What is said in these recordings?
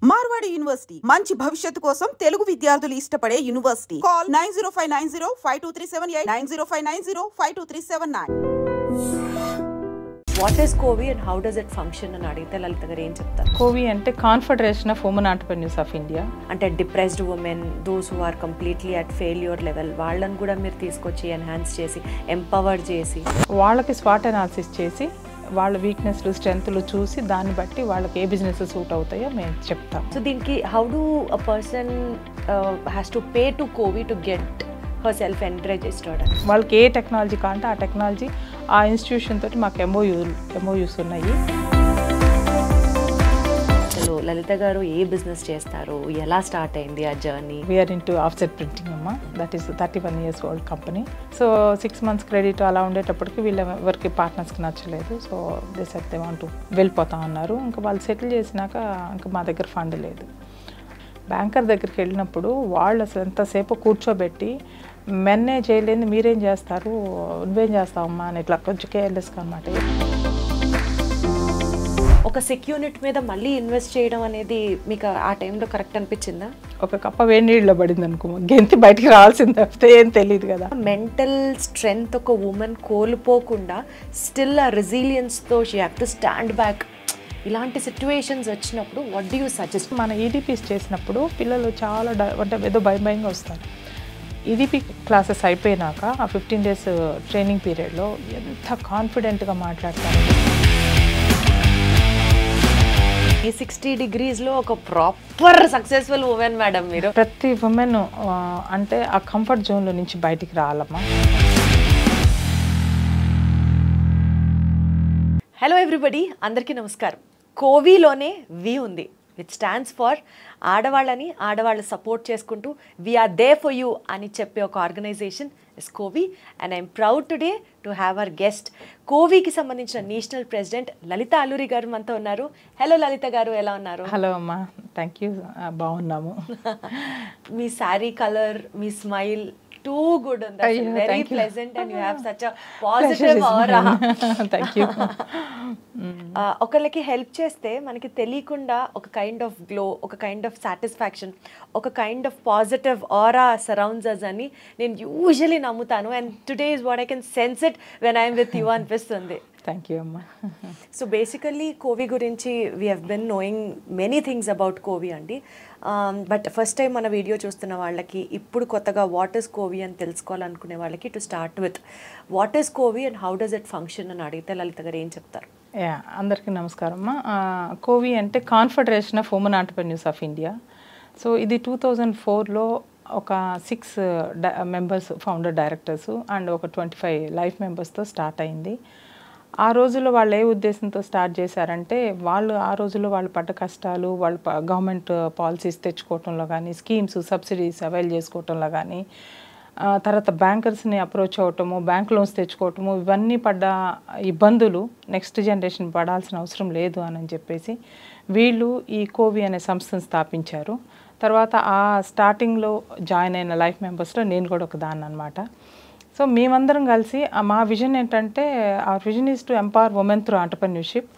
Marwadi university మంచి భవిష్యత్తు కోసం తెలుగు విద్యార్థులు ఇష్టపడే university. Call 9059052378 9059052379. What is COVI and how does it function అని అడిగితే లలిత గారు ఏం చెప్తారు? COVI అంటే confederation of women entrepreneurs of India. అంటే depressed women, those who are completely at failure level, వాళ్ళని కూడా మీరు తీసుకొచ్చి ఎన్హాన్స్ చేసి ఎంపవర్ చేసి వాళ్ళకి స్వాట్ అనాలిసిస్ చేసి వాళ్ళ వీక్నెస్లు స్ట్రెంగ్త్లు చూసి దాన్ని బట్టి వాళ్ళకి ఏ బిజినెస్ సూట్ అవుతాయో మేము చెప్తాం. సో దీనికి how do a person has to pay to COVI to get her self registered? వాళ్ళకి ఏ టెక్నాలజీ కావాలంటే ఆ టెక్నాలజీ ఆ ఇన్స్టిట్యూషన్ తోటి మాకు ఎంఓయూస్ ఉన్నాయి. అసలు లలిత గారు ఏ బిజినెస్ చేస్తారు, ఎలా స్టార్ట్ అయింది ఆ journey? We're into offset printing అమ్మా. That is 31 years old company. So 6 months credit అలా ఉండేటప్పటికి ఎవరికి పార్ట్నర్స్కి నచ్చలేదు. So they said they want to వెళ్ళిపోతా ఉన్నారు. ఇంకా వాళ్ళు సెటిల్ చేసినాక ఇంకా మా దగ్గర ఫండ్ లేదు. బ్యాంకర్ దగ్గరికి వెళ్ళినప్పుడు వాళ్ళు అసలు ఎంతసేపు కూర్చోబెట్టి మెన్నే చేయలేదు మీరేం చేస్తారు, నువ్వేం చేస్తావమ్మా అని ఇట్లా కొంచెం కేర్లెస్గా అనమాట. ఒక సెక్యూరిటీ మీద మళ్ళీ ఇన్వెస్ట్ చేయడం అనేది మీకు ఆ టైంలో కరెక్ట్ అనిపించిందా? ఒక కప్ప వేడి నీళ్ళలో పడింది అనుకో, గెంతి బయటికి రావాల్సింది తప్పితే ఏం తెలియదు కదా. మెంటల్ స్ట్రెంగ్త్ ఒక ఉమెన్ కోల్పోకుండా స్టిల్ ఆ రెసిలియన్స్తో she have to stand back. ఇలాంటి సిచ్యువేషన్స్ వచ్చినప్పుడు వాట్ డూ యూ సజెస్ట్? మన ఈడీపీస్ చేసినప్పుడు పిల్లలు చాలా అంటే ఏదో భయంగా వస్తారు. ఈడీపీ క్లాసెస్ అయిపోయినాక ఆ 15 days ట్రైనింగ్ పీరియడ్లో ఎంత కాన్ఫిడెంట్గా మాట్లాడతారు. ఈ 60 degreesలో ఒక ప్రాపర్ సక్సెస్ఫుల్ ఉమెన్ మేడం మీరు. ప్రతి ఉమెన్ అంటే ఆ కంఫర్ట్ జోన్లో నుంచి బయటికి రావాలమ్మా. హలో ఎవ్రీబడి, అందరికీ నమస్కారం. COVIలోనే వి ఉంది, విచ్ స్టాండ్స్ ఫర్ ఆడవాళ్ళని సపోర్ట్ చేసుకుంటూ వీఆర్ దే ఫర్ యూ అని చెప్పే ఒక organisation is COVI. And I'm proud today to have our guest COVIకి సంబంధించిన నేషనల్ ప్రెసిడెంట్ లలిత అల్లూరి గారు మనతో ఉన్నారు. హలో లలిత గారు, ఎలా ఉన్నారు? హలో అమ్మా, థ్యాంక్ యూ, బాగున్నాము. మీ శారీ కలర్, మీ smile too good on that. Very pleasant and you have such a positive aura. Thank you. ఒకళ్ళకి హెల్ప్ చేస్తే మనకి తెలియకుండా ఒక కైండ్ ఆఫ్ గ్లో, ఒక కైండ్ ఆఫ్ సాటిస్ఫాక్షన్, ఒక kind of positive aura surrounds us అని నేను యూజువలీ నమ్ముతాను. And today is what I can sense it when I'm with you అనిపిస్తుంది. థ్యాంక్ యూ అమ్మా. సో బేసికల్లీ COVI గురించి we have been knowing many things about COVI అండి. But first time మన video చూస్తున్న వాళ్ళకి, ఇప్పుడు కొత్తగా వాట్ ఈస్ COVI అని తెలుసుకోవాలనుకునే వాళ్ళకి, to start with what is COVI and how does it function అని అడిగితే లలిత గారు ఏం చెప్తారు? అందరికీ నమస్కారం అమ్మా. COVI అంటే confederation of women entrepreneurs of India. So ఇది 2004లో ఒక 6 members ఫౌండర్ డైరెక్టర్స్ అండ్ ఒక 25 లైఫ్ మెంబర్స్తో స్టార్ట్ అయింది. ఆ రోజుల్లో వాళ్ళు ఏ ఉద్దేశంతో స్టార్ట్ చేశారంటే, వాళ్ళు ఆ రోజుల్లో వాళ్ళు పడ్డ కష్టాలు, వాళ్ళు గవర్నమెంట్ పాలసీస్ తెచ్చుకోవటంలో కానీ, స్కీమ్స్ సబ్సిడీస్ అవైల్ చేసుకోవటంలో కానీ, తర్వాత బ్యాంకర్స్ని అప్రోచ్ అవ్వటము, బ్యాంక్ లోన్స్ తెచ్చుకోవటము, ఇవన్నీ పడ్డ ఇబ్బందులు నెక్స్ట్ జనరేషన్ పడాల్సిన అవసరం లేదు అని చెప్పేసి వీళ్ళు ఈ COVI అనే సంస్థను స్థాపించారు. తర్వాత ఆ స్టార్టింగ్లో జాయిన్ అయిన లైఫ్ మెంబర్స్లో నేను కూడా ఒక దాన్ని అనమాట. సో మేమందరం కలిసి మా విజన్ ఏంటంటే, ఆ vision is to empower women through entrepreneurship.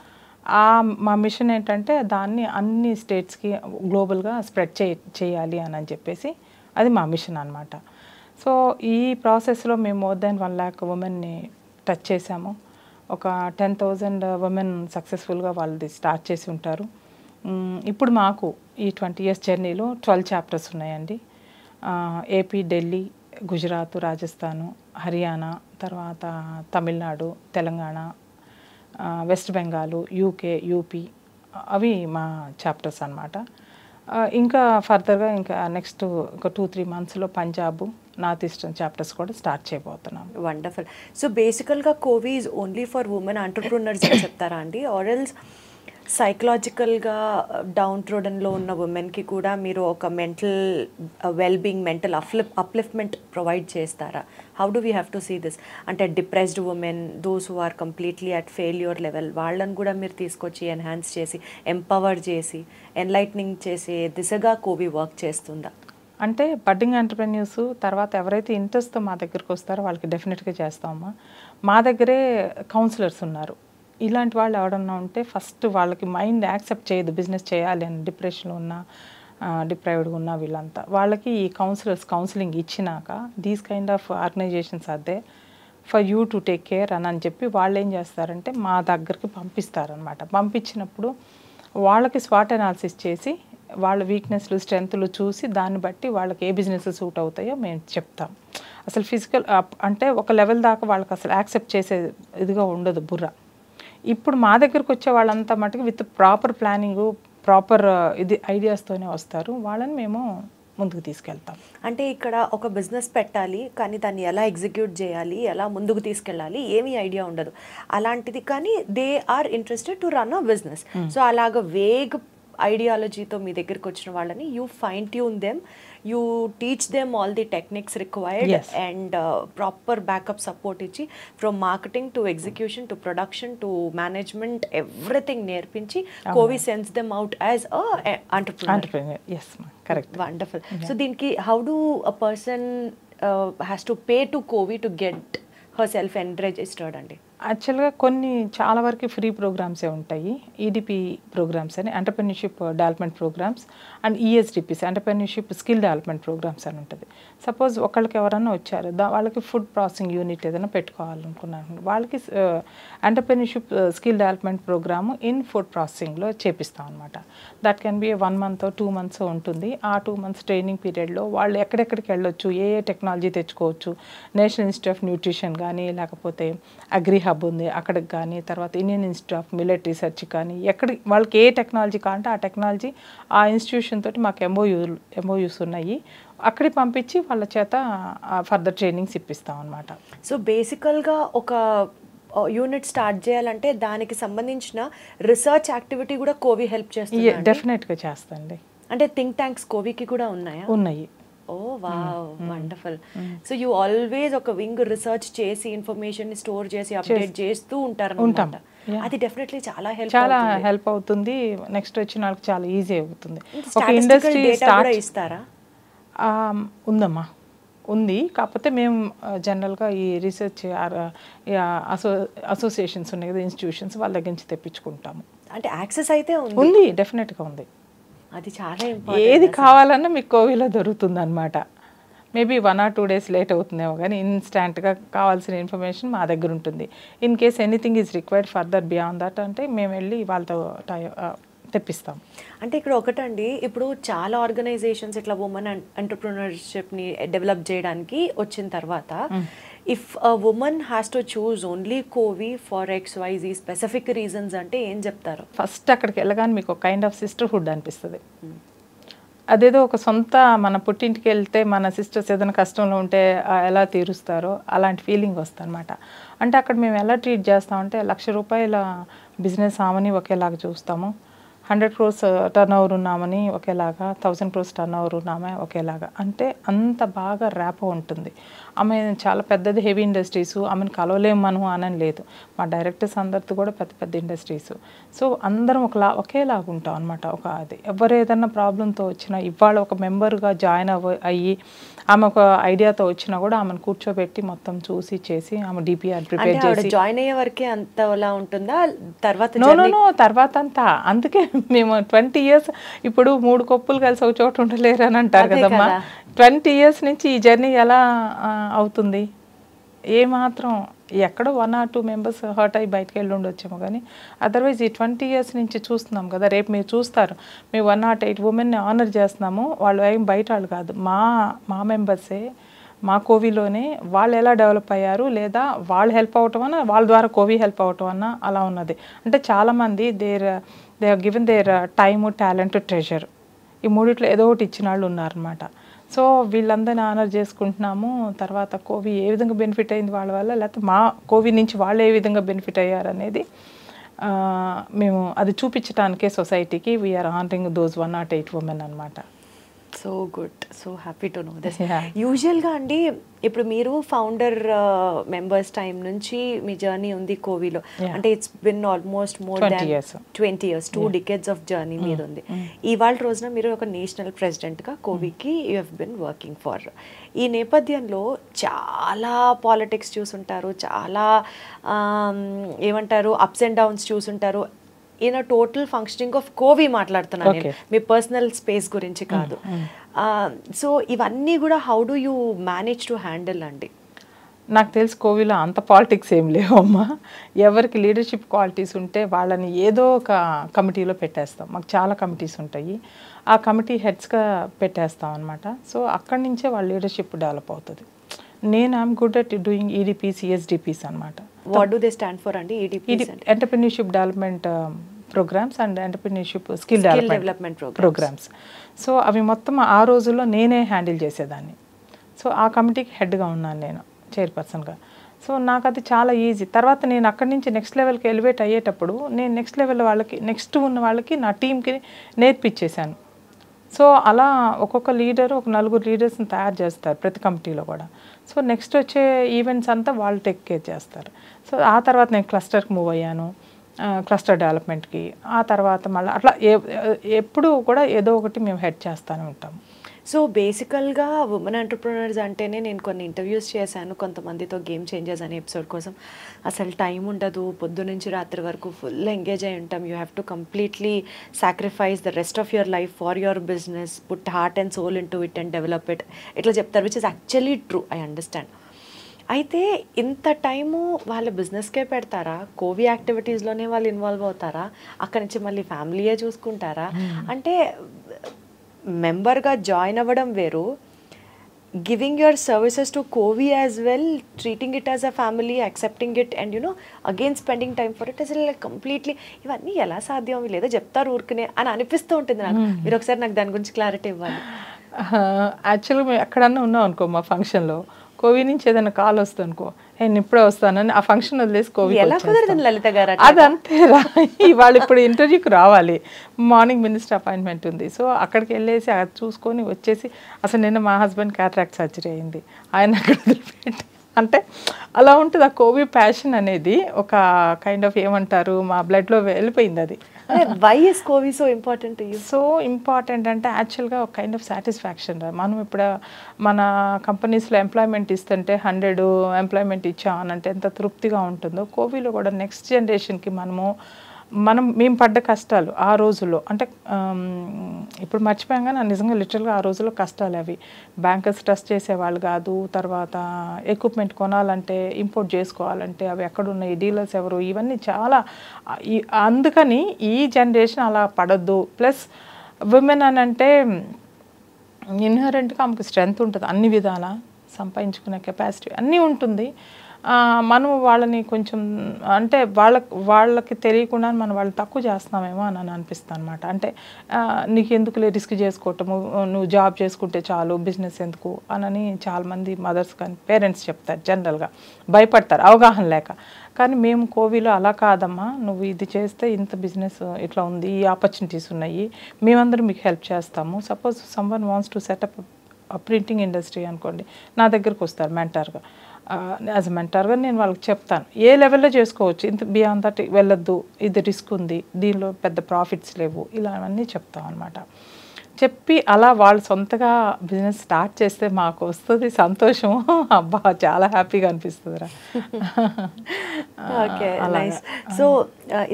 మా మిషన్ ఏంటంటే దాన్ని అన్ని స్టేట్స్కి గ్లోబల్గా స్ప్రెడ్ చేయాలి అని చెప్పేసి అది మా మిషన్ అనమాట. సో ఈ ప్రాసెస్లో మేము మోర్ దాన్ 1 lakh ఉమెన్ని టచ్ చేసాము. ఒక 10,000 ఉమెన్ సక్సెస్ఫుల్గా వాళ్ళది స్టార్ట్ చేసి ఉంటారు. ఇప్పుడు మాకు ఈ 20 years జర్నీలో 12 chapters ఉన్నాయండి. ఏపీ, ఢిల్లీ, గుజరాత్, రాజస్థాను, హర్యానా, తర్వాత Tamil Nadu, Telangana, west Bengal, UK, UP, అవి మా చాప్టర్స్ అనమాట. ఇంకా ఫర్దర్గా ఇంకా నెక్స్ట్ ఒక 2-3 monthsలో పంజాబ్, నార్త్ ఈస్టర్న్ చాప్టర్స్ కూడా స్టార్ట్ చేయబోతున్నాం. వండర్ఫుల్. సో బేసికల్గా COVI is only for women entrepreneurs అని చెప్తారా అండి? ఆర్ ఎల్స్ సైకలాజికల్గా డౌన్ ట్రోడన్లో ఉన్న ఉమెన్కి కూడా మీరు ఒక mental wellbeing, mental upliftment provide చేస్తారా? How do we have to see this? అంటే depressed women, those who are completely at failure level, వాళ్ళని కూడా మీరు తీసుకొచ్చి ఎన్హాన్స్ చేసి ఎంపవర్ చేసి ఎన్లైట్నింగ్ చేసే దిశగా COVI వర్క్ చేస్తుందా? అంటే బడ్డింగ్ ఎంటర్‌ప్రెన్యూర్స్ తర్వాత ఎవరైతే ఇంట్రెస్ట్తో మా దగ్గరికి వస్తారో వాళ్ళకి డెఫినెట్గా చేస్తామమ్మా. మా దగ్గరే కౌన్సిలర్స్ ఉన్నారు. ఇలాంటి వాళ్ళు ఎవరన్నా ఉంటే ఫస్ట్ వాళ్ళకి మైండ్ యాక్సెప్ట్ చేయదు బిజినెస్ చేయాలి అని, డిప్రెషన్లో ఉన్న డిప్రైవ్డ్గా ఉన్న వీళ్ళంతా వాళ్ళకి ఈ కౌన్సిలింగ్ ఇచ్చినాక దీస్ కైండ్ ఆఫ్ ఆర్గనైజేషన్స్ అదే for you to take care అని చెప్పి వాళ్ళు ఏం చేస్తారంటే మా దగ్గరికి పంపిస్తారనమాట. పంపించినప్పుడు వాళ్ళకి స్వాట్ అనాలిసిస్ చేసి వాళ్ళ వీక్నెస్లు స్ట్రెంగ్త్లు చూసి దాన్ని బట్టి వాళ్ళకి ఏ బిజినెస్ సూట్ అవుతాయో మేము చెప్తాం. అసలు ఫిజికల్ అంటే ఒక లెవెల్ దాకా వాళ్ళకి అసలు యాక్సెప్ట్ చేసే ఇదిగా ఉండదు బుర్ర. ఇప్పుడు మా దగ్గరకు వచ్చే వాళ్ళంతా మటుకు విత్ ప్రాపర్ ప్లానింగు ప్రాపర్ ఇది ఐడియాస్తోనే వస్తారు. వాళ్ళని మేము ముందుకు తీసుకెళ్తాం. అంటే ఇక్కడ ఒక బిజినెస్ పెట్టాలి కానీ దాన్ని ఎలా ఎగ్జిక్యూట్ చేయాలి, ఎలా ముందుకు తీసుకెళ్ళాలి ఏమీ ఐడియా ఉండదు. అలాంటిది కానీ they are interested to run a business. So అలాగ వేగ్ ఐడియాలజీతో మీ దగ్గరికి వచ్చిన వాళ్ళని you fine tune them, you teach them all the techniques required and proper backup support ఇచ్చి from marketing to execution to production to management everything నేర్పించి COVI sends them out as entrepreneur. Yes correct. Wonderful. So దీనికి how do a person has to pay to COVI to get herself encouraged అండి? యాక్చువల్గా కొన్ని చాలా వరకు free ప్రోగ్రామ్సే ఉంటాయి. EDP programmes అని entrepreneurship development programmes and ESDPs entrepreneurship skill development programmes అని ఉంటుంది. సపోజ్ ఒకళ్ళకి ఎవరైనా వచ్చారు వాళ్ళకి ఫుడ్ ప్రాసెసింగ్ యూనిట్ ఏదైనా పెట్టుకోవాలనుకున్నాను, వాళ్ళకి entrepreneurship skill development programme in food ప్రాసెసింగ్లో చేపిస్తాం అనమాట. That can be 1 month 2 months ఉంటుంది. ఆ 2 months ట్రైనింగ్ పీరియడ్లో వాళ్ళు ఎక్కడెక్కడికి వెళ్ళొచ్చు, ఏ టెక్నాలజీ తెచ్చుకోవచ్చు, నేషనల్ ఇన్స్టిట్యూట్ ఆఫ్ న్యూట్రిషన్ కానీ లేకపోతే అగ్రి హబ్ ఉంది అక్కడికి కానీ, తర్వాత Indian institute of millet research కానీ, ఎక్కడికి వాళ్ళకి ఏ టెక్నాలజీ కావాలంటే ఆ టెక్నాలజీ ఆ ఇన్స్టిట్యూషన్ తోటి మాకు ఎంఓయూస్ ఉన్నాయి, అక్కడికి పంపించి వాళ్ళ చేత ఫర్దర్ ట్రైనింగ్స్ ఇప్పిస్తాం అనమాట. సో బేసికల్గా ఒక యూనిట్ స్టార్ట్ చేయాలంటే దానికి సంబంధించిన రీసెర్చ్ యాక్టివిటీ కూడా కోవి హెల్ప్ చేస్తుంది? డెఫినెట్గా చేస్తండి. అంటే థింక్ ట్యాంక్స్ కోవికి కూడా ఉన్నాయా? ఉన్నాయి. Oh wow, wonderful. So you always ఒక వింగ్ రీసెర్చ్ చేసి ఇన్ఫర్మేషన్ స్టోర్ చేసి అప్డేట్ చేస్తూ ఉంటాం. అది డెఫినెట్లీ చాలా హెల్ప్ అవుతుంది. నెక్స్ట్ వచ్చిన వాళ్ళకి చాలా ఈజీ అవుతుంది. ఒక ఇండస్ట్రీ స్టార్ట్ ఇస్తారా? ఉందమ్మా, ఉంది. కాకపోతే మేము జనరల్గా ఈ రీసెర్చ్ అసోసియేషన్స్ ఉన్నాయి కదా, ఇన్స్టిట్యూషన్స్, వాళ్ళ దగ్గర నుంచి తెప్పించుకుంటాము. అంటే యాక్సెస్ అయితే ఉంది, డెఫినెట్గా ఉంది. అది చాలా ఏది కావాలన్నా మీకు కోవిలో దొరుకుతుంది అనమాట. మేబీ 1 or 2 days లేట్ అవుతుందేమో కానీ ఇన్స్టాంట్గా కావాల్సిన ఇన్ఫర్మేషన్ మా దగ్గర ఉంటుంది. In case anything is required further beyond that అంటే మేము వెళ్ళి వాళ్ళతో తెప్పిస్తాం. అంటే ఇక్కడ ఒకటండి, ఇప్పుడు చాలా ఆర్గనైజేషన్స్ ఇట్లా ఉమెన్ ఎంటర్‌ప్రెన్యూర్‌షిప్ని డెవలప్ చేయడానికి వచ్చిన తర్వాత if a women has to choose only COVI for XYZ specific reasons అంటే ఏం చెప్తారు? ఫస్ట్ అక్కడికి వెళ్ళగానే మీకు ఒక కైండ్ ఆఫ్ సిస్టర్హుడ్ అనిపిస్తుంది. అదేదో ఒక సొంత మన పుట్టింటికి వెళ్తే మన సిస్టర్స్ ఏదైనా కష్టంలో ఉంటే ఎలా తీరుస్తారో అలాంటి ఫీలింగ్ వస్తుంది అనమాట. అంటే అక్కడ మేము ఎలా ట్రీట్ చేస్తామంటే ₹1,00,000 బిజినెస్ ఆమెని ఒకేలాగా చూస్తాము, 100 crores టర్న్ ఓవర్ ఉన్నామని ఒకేలాగా, 1000 crores టర్న్ ఓవర్ ఉన్నామే ఒకేలాగా. అంటే అంత బాగా ర్యాపో ఉంటుంది. ఆమె చాలా పెద్దది హెవీ ఇండస్ట్రీస్, ఆమెను కలవలేము మనం అని లేదు. మా డైరెక్టర్స్ అందరితో కూడా పెద్ద పెద్ద ఇండస్ట్రీస్. సో అందరం ఒకేలాగా ఉంటాం అనమాట. ఒక అది ఎవరు ఏదన్నా ప్రాబ్లంతో వచ్చినా ఇవాళ ఒక మెంబర్గా జాయిన్ అయ్యి ఆమె ఒక ఐడియాతో వచ్చినా కూడా ఆమెను కూర్చోబెట్టి మొత్తం చూసి చేసి ఆమె డిపిఆర్ ప్రిపేర్ చేసి జాయిన్ అయ్యే వరకే అంతలా ఉంటుందా? తర్వాత తర్వాత అంతా అందుకే మేము 20 years ఇప్పుడు 3 కొప్పులు కలిసి ఒక చోట ఉండలేరు అని అంటారు కదమ్మా. 20 years నుంచి ఈ జర్నీ ఎలా అవుతుంది? ఏమాత్రం ఎక్కడో 1 or 2 members హర్ట్ అయ్యి బయటకు వెళ్ళి ఉండొచ్చేమో కానీ అదర్వైజ్ ఈ 20 years నుంచి చూస్తున్నాం కదా. రేపు మీరు చూస్తారు, మేము 108 womenని ఆనర్ చేస్తున్నాము. వాళ్ళు ఏం బయట వాళ్ళు కాదు, మా మెంబర్సే. మా కోవిలోనే వాళ్ళు ఎలా డెవలప్ అయ్యారు, లేదా వాళ్ళు హెల్ప్ అవటం అన్నా వాళ్ళ ద్వారా కోవి హెల్ప్ అవటం అన్నా అలా ఉన్నది. అంటే చాలామంది they have given their time, talent, treasure, ఈ మూడిట్లో ఏదో ఒకటి ఇచ్చిన వాళ్ళు ఉన్నారనమాట. సో వీళ్ళందరినీ ఆనర్ చేసుకుంటున్నాము. తర్వాత కోవి ఏ విధంగా బెనిఫిట్ అయింది వాళ్ళ వల్ల, లేకపోతే మా కోవి నుంచి వాళ్ళు ఏ విధంగా బెనిఫిట్ అయ్యారు అనేది మేము అది చూపించడానికే సొసైటీకి వీఆర్ ఆనరింగ్ దోస్ 108 women అనమాట. So good, so happy to know this. Yeah. యూజువల్గా అండి ఇప్పుడు మీరు ఫౌండర్ మెంబర్స్ టైం నుంచి మీ జర్నీ ఉంది కోవిలో, Yeah. అంటే it's been almost more 20 than years. 20 years, 2 decades of journey మీద ఉంది. ఇవాళ రోజున మీరు ఒక నేషనల్ ప్రెసిడెంట్గా కోవికి you have been working for. ఈ నేపథ్యంలో చాలా పాలిటిక్స్ చూసుంటారు, చాలా ఏమంటారు అప్స్ అండ్ డౌన్స్ చూసుంటారు. In a total functioning of COVI మాట్లాడుతున్నాను నేను, మీ పర్సనల్ స్పేస్ గురించి కాదు. సో ఇవన్నీ కూడా how do you manage to handle అండి? నాకు తెలిసి కోవిలో అంత పాలిటిక్స్ ఏం లేవమ్మా. ఎవరికి లీడర్షిప్ క్వాలిటీస్ ఉంటే వాళ్ళని ఏదో ఒక కమిటీలో పెట్టేస్తాం. మాకు చాలా కమిటీస్ ఉంటాయి, ఆ కమిటీ హెడ్స్గా పెట్టేస్తాం అనమాట. సో అక్కడి నుంచే వాళ్ళ లీడర్షిప్ డెవలప్ అవుతుంది. నేను I'm good at doing EDPs, ESDPs అనమాట. What do they stand for అండి? Entrepreneurship development programmes and entrepreneurship skill development programmes. So అవి మొత్తం ఆ రోజుల్లో నేనే హ్యాండిల్ చేసేదాన్ని. సో ఆ కమిటీకి హెడ్గా ఉన్నాను నేను, చైర్పర్సన్గా. సో నాకు అది చాలా ఈజీ. తర్వాత నేను అక్కడి నుంచి నెక్స్ట్ లెవెల్కి ఎలివేట్ అయ్యేటప్పుడు నేను నెక్స్ట్ లెవెల్ వాళ్ళకి, నెక్స్ట్ ఉన్న వాళ్ళకి నా టీంకి నేర్పించేశాను. సో అలా ఒక్కొక్క లీడరు ఒక 4 లీడర్స్ని తయారు చేస్తారు ప్రతి కమిటీలో కూడా. సో నెక్స్ట్ వచ్చే ఈవెంట్స్ అంతా వాళ్ళు టేక్ కేర్ చేస్తారు. సో ఆ తర్వాత నేను క్లస్టర్కి మూవ్ అయ్యాను, క్లస్టర్ డెవలప్మెంట్కి. ఆ తర్వాత మళ్ళీ అట్లా ఎప్పుడు కూడా ఏదో ఒకటి మేము హెడ్ చేస్తూనే ఉంటాము. సో బేసికల్గా ఉమెన్ ఎంటర్ప్రెన్యూర్స్ అంటేనే, నేను కొన్ని ఇంటర్వ్యూస్ చేశాను కొంతమందితో గేమ్ చేంజర్స్ అనే ఎపిసోడ్ కోసం, అసలు టైం ఉండదు, పొద్దు నుంచి రాత్రి వరకు ఫుల్ ఎంగేజ్ అయి ఉంటాం. You have to completely sacrifice the rest of your life for your business, put heart and soul in to it and develop it, ఇట్లా చెప్తారు, which is actually true, I understand. అయితే ఇంత time వాళ్ళ బిజినెస్కే పెడతారా? కోవి యాక్టివిటీస్లోనే వాళ్ళు involve అవుతారా? అక్కడి నుంచి మళ్ళీ ఫ్యామిలీయే చూసుకుంటారా? అంటే మెంబర్గా జాయిన్ అవ్వడం వేరు, giving your services to COVI as well, treating it as a family, accepting it and you know again spending time for it, అసలు కంప్లీట్లీ ఇవన్నీ ఎలా సాధ్యం? లేదా చెప్తారు ఊరుకునే అని అనిపిస్తూ ఉంటుంది నాకు. మీరు ఒకసారి నాకు దాని గురించి క్లారిటీ ఇవ్వాలి. యాక్చువల్గా మేము ఎక్కడన్నా ఉన్నాం అనుకో, మా ఫంక్షన్లో కోవి నుంచి ఏదైనా కాల్ వస్తుంది అనుకో, నేను ఇప్పుడే వస్తానని ఆ ఫంక్షన్ వదిలేసి కోవి. ఎలా కుదరదండి లలిత గారు? అదంతేరా, ఇవాళ ఇప్పుడు ఇంటర్వ్యూకి రావాలి, మార్నింగ్ మినిస్టర్ అపాయింట్మెంట్ ఉంది. సో అక్కడికి వెళ్ళేసి అది చూసుకొని వచ్చేసి, అసలు నిన్న మా హస్బెండ్ క్యాటరాక్ట్ సర్జరీ అయింది, ఆయన అక్కడ వదిలిపెట్టి, అంటే అలా ఉంటుంది. ఆ కోవి ప్యాషన్ అనేది ఒక కైండ్ ఆఫ్ ఏమంటారు, మా బ్లడ్లో వెళ్ళిపోయింది అది. Why is COVI so important to you? So important అంటే యాక్చువల్గా ఒక కైండ్ ఆఫ్ సాటిస్ఫాక్షన్. మనం ఇప్పుడు మన కంపెనీస్లో ఎంప్లాయ్మెంట్ ఇస్తుంటే 100 ఎంప్లాయ్మెంట్ ఇచ్చామనంటే ఎంత తృప్తిగా ఉంటుందో, కోవిలో కూడా నెక్స్ట్ జనరేషన్కి మేము పడ్డ కష్టాలు ఆ రోజుల్లో, అంటే ఇప్పుడు మర్చిపోయాం కానీ నిజంగా లిటరల్గా ఆ రోజుల్లో కష్టాలు అవి. బ్యాంకర్స్ ట్రస్ట్ చేసేవాళ్ళు కాదు, తర్వాత ఎక్విప్మెంట్ కొనాలంటే, ఇంపోర్ట్ చేసుకోవాలంటే అవి ఎక్కడున్నాయి, డీలర్స్ ఎవరు, ఇవన్నీ చాలా. అందుకని ఈ జనరేషన్ అలా పడద్దు. ప్లస్ విమెన్ అని అంటే ఇన్హరెంట్గా ఆమెకు స్ట్రెంగ్త్ ఉంటుంది, అన్ని విధాల సంపాదించుకునే కెపాసిటీ అన్నీ ఉంటుంది. మనం వాళ్ళని కొంచెం అంటే వాళ్ళకి తెలియకుండా మనం వాళ్ళని తక్కువ చేస్తున్నామేమో అని అనిపిస్తుంది అనమాట. అంటే నీకు ఎందుకులే రిస్క్ చేసుకోవటము, నువ్వు జాబ్ చేసుకుంటే చాలు, బిజినెస్ ఎందుకు అని చాలామంది మదర్స్ కానీ పేరెంట్స్ చెప్తారు, జనరల్గా భయపడతారు అవగాహన లేక. కానీ మేము కోవిలో అలా కాదమ్మా, నువ్వు ఇది చేస్తే ఇంత బిజినెస్ ఇట్లా ఉంది, ఈ ఆపర్చునిటీస్ ఉన్నాయి, మేమందరం మీకు హెల్ప్ చేస్తాము. Suppose someone wants to set up printing industry అనుకోండి, నా దగ్గరకు వస్తారు మెంటార్గా. యాజ్ అ మెంటార్గా నేను వాళ్ళకి చెప్తాను ఏ లెవెల్లో చేసుకోవచ్చు, ఇంత బియాండ్ దట్ వెళ్ళొద్దు, ఇది రిస్క్ ఉంది, దీనిలో పెద్ద ప్రాఫిట్స్ లేవు, ఇలావన్నీ చెప్తాం అనమాట. చెప్పి అలా వాళ్ళు సొంతగా బిజినెస్ స్టార్ట్ చేస్తే మాకు వస్తుంది సంతోషం, అబ్బా చాలా హ్యాపీగా అనిపిస్తుందిరా. Okay, nice. సో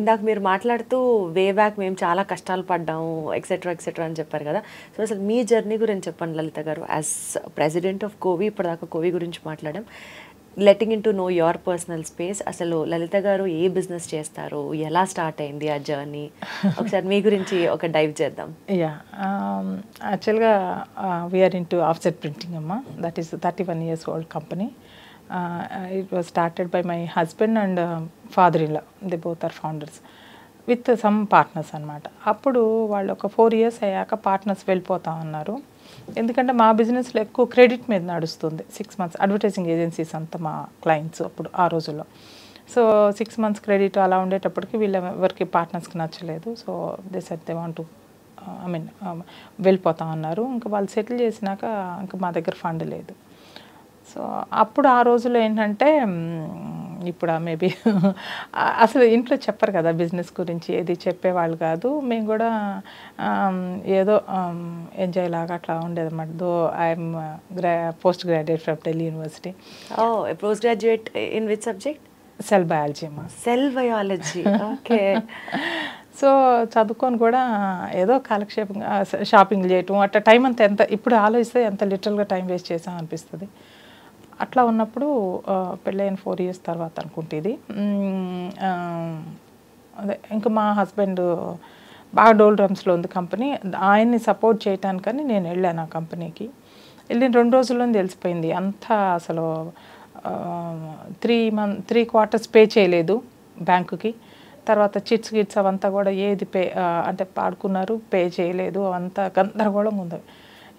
ఇందాక మీరు మాట్లాడుతూ వే బ్యాక్ మేము చాలా కష్టాలు పడ్డాము ఎక్సెట్రా ఎక్సెట్రా అని చెప్పారు కదా. సో అసలు మీ జర్నీ గురించి చెప్పండి లలిత గారు. యాజ్ ప్రెసిడెంట్ ఆఫ్ కోవి ఇప్పటిదాకా కోవి గురించి మాట్లాడాం. Letting in to know your personal space, అసలు లలిత గారు ఏ బిజినెస్ చేస్తారు, ఎలా స్టార్ట్ అయింది ఆ జర్నీ, ఒకసారి మీ గురించి ఒక డైవ్ చేద్దాం. యా, యాక్చువల్గా we are into offset printing అమ్మా. That is 31 years old company. It was started by my husband and father-in-law. They both are founders with some partners అనమాట. అప్పుడు వాళ్ళు ఒక 4 years అయ్యాక పార్ట్నర్స్ వెళ్ళిపోతా ఉన్నారు. ఎందుకంటే మా బిజినెస్లో ఎక్కువ క్రెడిట్ మీద నడుస్తుంది. 6 months అడ్వర్టైజింగ్ ఏజెన్సీస్ అంతా మా క్లయింట్స్ అప్పుడు ఆ రోజుల్లో. సో 6 months క్రెడిట్ అలా ఉండేటప్పటికి వీళ్ళ ఎవరికి పార్ట్నర్స్కి నచ్చలేదు. So they said they want to I mean వెళ్ళిపోతాం అన్నారు. ఇంకా వాళ్ళు సెటిల్ చేసినాక ఇంకా మా దగ్గర ఫండ్ లేదు. సో అప్పుడు ఆ రోజుల్లో ఏంటంటే ఇప్పుడు మేబీ అసలు ఇంట్లో చెప్పరు కదా బిజినెస్ గురించి, ఏది చెప్పేవాళ్ళు కాదు. మేము కూడా ఏదో ఎంజాయ్ లాగా అట్లా ఉండేది అన్నమాట. Though I'm post graduate from Delhi university. Post graduate in which subject? Cell biology అమ్మా. Cell biology, okay. సో చదువుకొని కూడా ఏదో కాలక్షేపంగా షాపింగ్ చేయటం అట్లా టైం అంతా ఎంత ఇప్పుడు ఆలోచిస్తే ఎంత లిటరల్గా టైం వేస్ట్ చేసాం అనిపిస్తుంది. అట్లా ఉన్నప్పుడు పెళ్ళైన 4 years తర్వాత అనుకుంటే ఇది అదే ఇంకా మా హస్బెండ్ బాగా డోల్ డ్రమ్స్లో ఉంది కంపెనీ, ఆయన్ని సపోర్ట్ చేయటానికని నేను వెళ్ళాను ఆ కంపెనీకి. వెళ్ళిన 2 రోజుల్లో తెలిసిపోయింది అంతా అసలు 3 quarters పే చేయలేదు బ్యాంకుకి. తర్వాత చిట్స్ గిట్స్ అవంతా కూడా ఏది పే అంటే పాడుకున్నారు, పే చేయలేదు, అవంతా గందరగోళంగా ఉంది.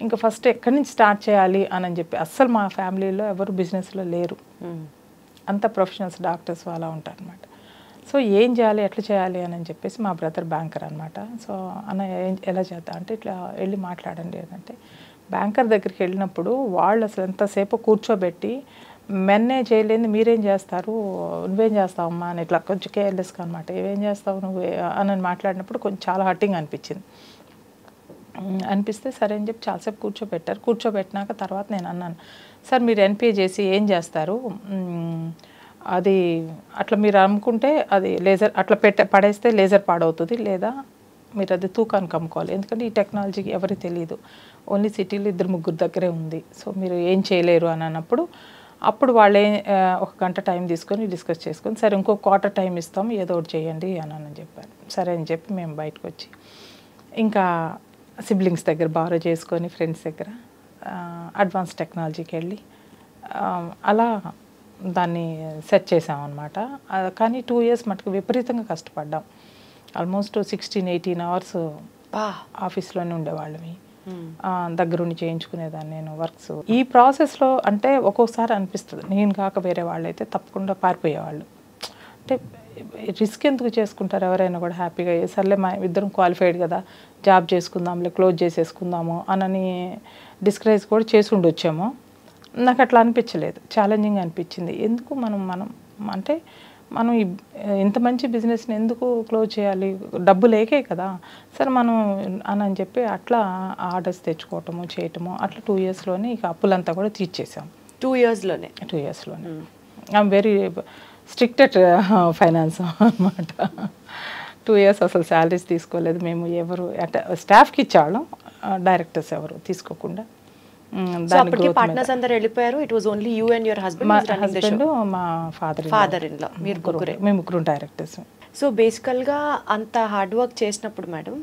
ఇంకా ఫస్ట్ ఎక్కడి నుంచి స్టార్ట్ చేయాలి అని చెప్పి అస్సలు మా ఫ్యామిలీలో ఎవరు బిజినెస్లో లేరు, అంత ప్రొఫెషనల్స్ డాక్టర్స్ అలా ఉంటారు అనమాట. సో ఏం చేయాలి ఎట్లా చేయాలి అని చెప్పేసి మా బ్రదర్ బ్యాంకర్ అనమాట. సో అన్న ఎలా చేద్దాం అంటే ఇట్లా వెళ్ళి మాట్లాడండి అంటే బ్యాంకర్ దగ్గరికి వెళ్ళినప్పుడు వాళ్ళు అసలు ఎంతసేపు కూర్చోబెట్టి మెన్నే చేయలేని మీరేం చేస్తారు, నువ్వేం చేస్తావమ్మా అని ఇట్లా కొంచెం కేర్లెస్గా అనమాట. ఏమేం చేస్తావు నువ్వు అని మాట్లాడినప్పుడు కొంచెం చాలా హర్టింగ్ అనిపిస్తే సరే అని చెప్పి చాలాసేపు కూర్చోబెట్టారు. కూర్చోబెట్టినాక తర్వాత నేను అన్నాను, సార్ మీరు ఎన్పిఏ చేసి ఏం చేస్తారు, అది అట్లా మీరు అమ్ముకుంటే అది లేజర్ అట్లా పడేస్తే లేజర్ పాడవుతుంది, లేదా మీరు అది తూకానికి అమ్ముకోవాలి. ఎందుకంటే ఈ టెక్నాలజీకి ఎవరికి తెలియదు, ఓన్లీ సిటీలో 2-3 దగ్గరే ఉంది. సో మీరు ఏం చేయలేరు అని అన్నప్పుడు అప్పుడు వాళ్ళే 1 గంట టైం తీసుకొని డిస్కస్ చేసుకొని సరే ఇంకో క్వార్టర్ టైం ఇస్తాం ఏదో ఒకటి చేయండి అని చెప్పారు. సరే అని చెప్పి మేము బయటకు వచ్చి ఇంకా సిబ్లింగ్స్ దగ్గర బారో చేసుకొని ఫ్రెండ్స్ దగ్గర అడ్వాన్స్ టెక్నాలజీకి వెళ్ళి అలా దాన్ని సెట్ చేసామన్నమాట. కానీ 2 years మటుకు విపరీతంగా కష్టపడ్డాం. ఆల్మోస్ట్ 16-18 hours ఆఫీస్లోనే ఉండేవాళ్ళమి, దగ్గరుండి చేయించుకునేదాన్ని నేను వర్క్స్. ఈ ప్రాసెస్లో అంటే ఒక్కొక్కసారి అనిపిస్తుంది నేను కాక వేరే వాళ్ళు అయితే తప్పకుండా పారిపోయేవాళ్ళు. అంటే రిస్క్ ఎందుకు చేసుకుంటారు ఎవరైనా కూడా హ్యాపీగా సర్లే మా ఇద్దరం క్వాలిఫైడ్ కదా జాబ్ చేసుకుందాంలే క్లోజ్ చేసేసుకుందాము అని డిస్కరేజ్ కూడా చేసి ఉండొచ్చాము. నాకు అట్లా అనిపించలేదు, ఛాలెంజింగ్ అనిపించింది. ఎందుకు మనం అంటే మనం ఇంత మంచి బిజినెస్ని ఎందుకు క్లోజ్ చేయాలి, డబ్బు లేకే కదా సరే మనం అని చెప్పి అట్లా ఆర్డర్స్ తెచ్చుకోవటము చేయటము అట్లా 2 yearsలోనే ఇక అప్పులంతా కూడా తీర్చేసాం. 2 yearsలోనే ఐఎమ్ వెరీ స్ట్రిక్టెడ్ ఫైనాన్స్ అనమాట. 2 years అసలు శాలరీస్ తీసుకోలేదు మేము, ఎవరు అంటే స్టాఫ్కి ఇచ్చేవాళ్ళం, డైరెక్టర్స్ ఎవరు తీసుకోకుండా. పార్ట్నర్స్ అందరూ వెళ్ళిపోయారు. It was only you and your husband, మా ఫాదర్ ఇన్ లా, మీరు మేము ముగ్గురు డైరెక్టర్స్. సో బేసికల్గా అంత హార్డ్ వర్క్ చేసినప్పుడు మేడం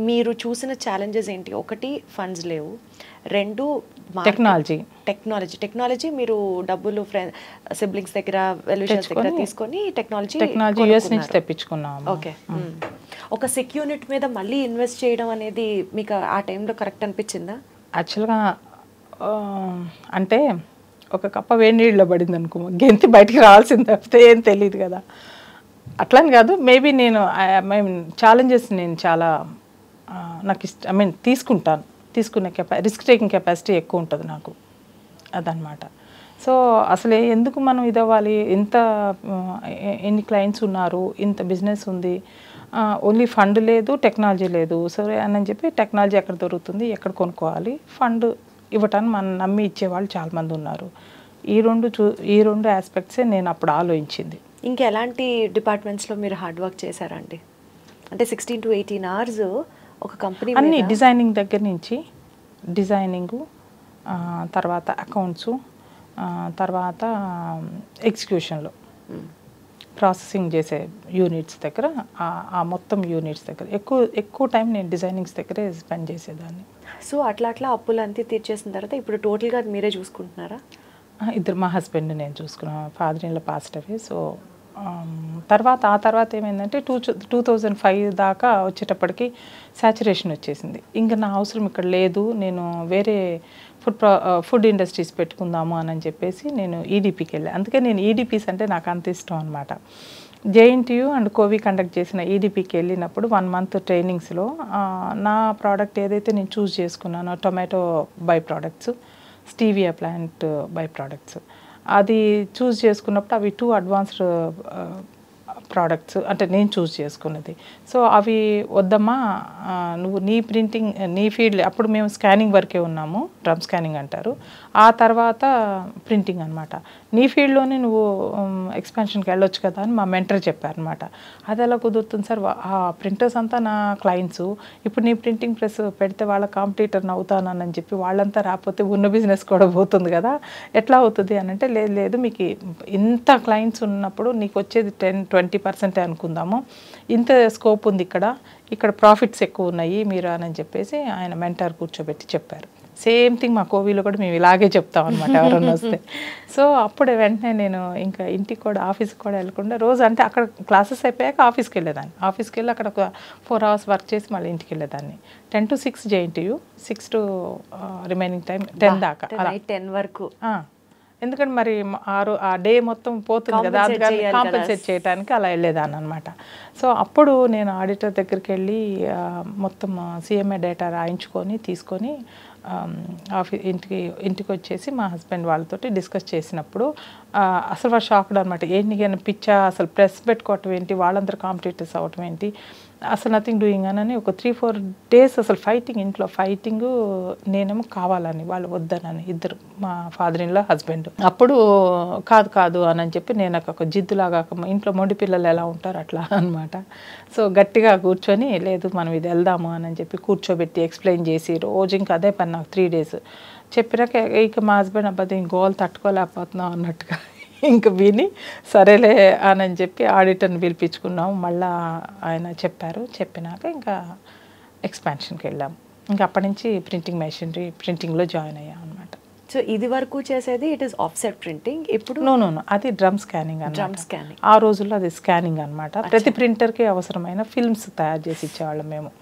మీరు చూసిన ఛాలెంజెస్ ఏంటి? 1 ఫండ్స్ లేవు, 2 టెక్నాలజీ మీరు డబ్బులు సిబ్లింగ్స్ దగ్గర వెల్విషన్స్ దగ్గర తీసుకొని టెక్నాలజీ యూఎస్ నుంచి తెప్పించుకున్నాం. ఓకే, ఒక సెక్యూరిట్ మీద మళ్ళీ ఇన్వెస్ట్ చేయడం అనేది మీకు ఆ టైంలో కరెక్ట్ అనిపించిందా? యాక్చువల్గా అంటే ఒక కప్ప వేడి నీళ్ళలో పడింది అనుకో, గెంతి బయటికి రావాల్సింది తప్పితే ఏం తెలియదు కదా. అట్లని కాదు, మేబీ నేను ఛాలెంజెస్ నేను చాలా నాకు తీసుకుంటాను, తీసుకునే రిస్క్ టేకింగ్ కెపాసిటీ ఎక్కువ ఉంటుంది నాకు, అదనమాట. సో అసలు ఎందుకు మనం ఇదవ్వాలి, ఎన్ని క్లయింట్స్ ఉన్నారు, ఇంత బిజినెస్ ఉంది, ఓన్లీ ఫండ్ లేదు టెక్నాలజీ లేదు. సరే అని చెప్పి టెక్నాలజీ ఎక్కడ దొరుకుతుంది, ఎక్కడ కొనుక్కోవాలి, ఫండ్ ఇవ్వటాన్ని మనం నమ్మి ఇచ్చేవాళ్ళు చాలామంది ఉన్నారు. ఈ రెండు ఆస్పెక్ట్సే నేను అప్పుడు ఆలోచించింది. ఇంకా ఎలాంటి డిపార్ట్మెంట్స్లో మీరు హార్డ్ వర్క్ చేశారండి? అంటే 16 to 18 hours ఒక కంపెనీ అన్ని డిజైనింగ్ దగ్గర నుంచి డిజైనింగు, తర్వాత అకౌంట్సు, తర్వాత ఎగ్జిక్యూషన్లో ప్రాసెసింగ్ చేసే యూనిట్స్ దగ్గర, ఆ మొత్తం యూనిట్స్ దగ్గర ఎక్కువ టైం నేను డిజైనింగ్స్ దగ్గరే స్పెండ్ చేసేదాన్ని. సో అట్లా అప్పులు అంతా తీర్చేసిన తర్వాత ఇప్పుడు టోటల్గా మీరే చూసుకుంటున్నారా? ఇద్దరు, మా హస్బెండ్ నేను చూసుకున్నాను, father in law passed away. So ఆ తర్వాత ఏమైందంటే 2005 దాకా వచ్చేటప్పటికి సాచురేషన్ వచ్చేసింది. ఇంకా నా అవసరం ఇక్కడ లేదు, నేను వేరే ఫుడ్ ఇండస్ట్రీస్ పెట్టుకుందాము అని చెప్పేసి నేను ఈడీపీకి వెళ్ళాను. అందుకే నేను ఈడీపీస్ అంటే నాకు అంత ఇష్టం అనమాట. జేఎన్టీయూ అండ్ కోవి కండక్ట్ చేసిన ఈడిపికి వెళ్ళినప్పుడు 1 month ట్రైనింగ్స్లో నా ప్రోడక్ట్ ఏదైతే నేను చూస్ చేసుకున్నానో tomato by products, stevia plant by products, అది చూస్ చేసుకున్నప్పుడు అవి 2 అడ్వాన్స్డ్ ప్రోడక్ట్స్ అంటే నేను చూస్ చేసుకున్నది. సో అవి వద్దమ్మా, నువ్వు నీ ప్రింటింగ్ నీ ఫీల్డ్, అప్పుడు మేము స్కానింగ్ వరకే ఉన్నాము, డ్రమ్ స్కానింగ్ అంటారు, ఆ తర్వాత ప్రింటింగ్ అనమాట. నీ ఫీల్డ్లోనే నువ్వు ఎక్స్పాన్షన్కి వెళ్ళొచ్చు కదా అని మా మెంటర్ చెప్పారనమాట. అది ఎలా కుదురుతుంది సార్, ఆ ప్రింటర్స్ అంతా నా క్లయింట్స్, ఇప్పుడు నీ ప్రింటింగ్ ప్రెస్ పెడితే వాళ్ళ కాంపిటీటర్ని అవుతానని చెప్పి వాళ్ళంతా రాకపోతే ఉన్న బిజినెస్ కూడా పోతుంది కదా, ఎట్లా అవుతుంది అని అంటే, లేదు లేదు మీకు ఇంత క్లయింట్స్ ఉన్నప్పుడు నీకు వచ్చేది 10-20% అనుకుందాము, ఇంత స్కోప్ ఉంది ఇక్కడ ప్రాఫిట్స్ ఎక్కువ ఉన్నాయి మీరు అని చెప్పేసి ఆయన మెంటర్ కూర్చోబెట్టి చెప్పారు. సేమ్ థింగ్ మా కోవిలో కూడా మేము ఇలాగే చెప్తాం అనమాట ఎవరన్నా వస్తే. సో అప్పుడే వెంటనే నేను ఇంకా ఇంటికి కూడా ఆఫీస్కి కూడా వెళ్ళకుండా రోజు అంటే అక్కడ క్లాసెస్ అయిపోయాక ఆఫీస్కి వెళ్ళేదాన్ని, ఆఫీస్కి వెళ్ళి అక్కడ ఒక 4 hours వర్క్ చేసి మళ్ళీ ఇంటికి వెళ్ళేదాన్ని. 10 to 6 JNTU, 6 to remaining time 10 దాకా అలా 10 వరకు. ఎందుకంటే మరి ఆ డే మొత్తం పోతుంది కదా, అందుకని కాంపెన్సేట్ చేయడానికి అలా వెళ్ళేదాన్ని అనమాట. సో అప్పుడు నేను ఆడిటర్ దగ్గరికి వెళ్ళి మొత్తం సిఎంఏ డేటా రాయించుకొని తీసుకొని ఇంటికి వచ్చేసి మా హస్బెండ్ వాళ్ళతోటి డిస్కస్ చేసినప్పుడు అసలు వాళ్ళు షాక్డ్ అనమాట. ఏంటి పిచ్చా, అసలు ప్రెస్ పెట్టుకోవటం ఏంటి, వాళ్ళందరూ కాంపిటీటర్స్ అవటం ఏంటి, అసలు నథింగ్ డూయింగ్ అని ఒక 3-4 days అసలు ఫైటింగ్, ఇంట్లో ఫైటింగ్, నేనేమో కావాలని వాళ్ళు వద్దనని, ఇద్దరు మా ఫాదర్ ఇన్ లా హస్బెండ్. అప్పుడు కాదు అని చెప్పి నేను ఒక జిద్దులాగా, ఇంట్లో మొండి పిల్లలు ఎలా ఉంటారు అట్లా అనమాట. సో గట్టిగా కూర్చొని లేదు మనం ఇది వెళ్దాము అని చెప్పి కూర్చోబెట్టి ఎక్స్ప్లెయిన్ చేసి రోజు ఇంకా అదే పని నాకు 3 days చెప్పినాక ఇక మా హస్బెండ్ అబ్బాయి గోల్ తట్టుకోలేకపోతున్నాం అన్నట్టుగా ఇంక విని సరేలే అని చెప్పి ఆడిటర్ని పిలిపించుకున్నాము. మళ్ళీ ఆయన చెప్పినాక ఇంకా ఎక్స్పాన్షన్కి వెళ్ళాము. ఇంకా అప్పటి నుంచి ప్రింటింగ్ మెషినరీ ప్రింటింగ్లో జాయిన్ అయ్యాం అనమాట. సో ఇది వరకు చేసేది ఇట్ ఈస్ ఆఫ్సెట్ ప్రింటింగ్, ఇప్పుడు నో అది డ్రమ్ స్కానింగ్ అన్నమాట. ఆ రోజుల్లో అది స్కానింగ్ అనమాట. ప్రతి ప్రింటర్కి అవసరమైన ఫిల్మ్స్ తయారు చేసి ఇచ్చేవాళ్ళం మేము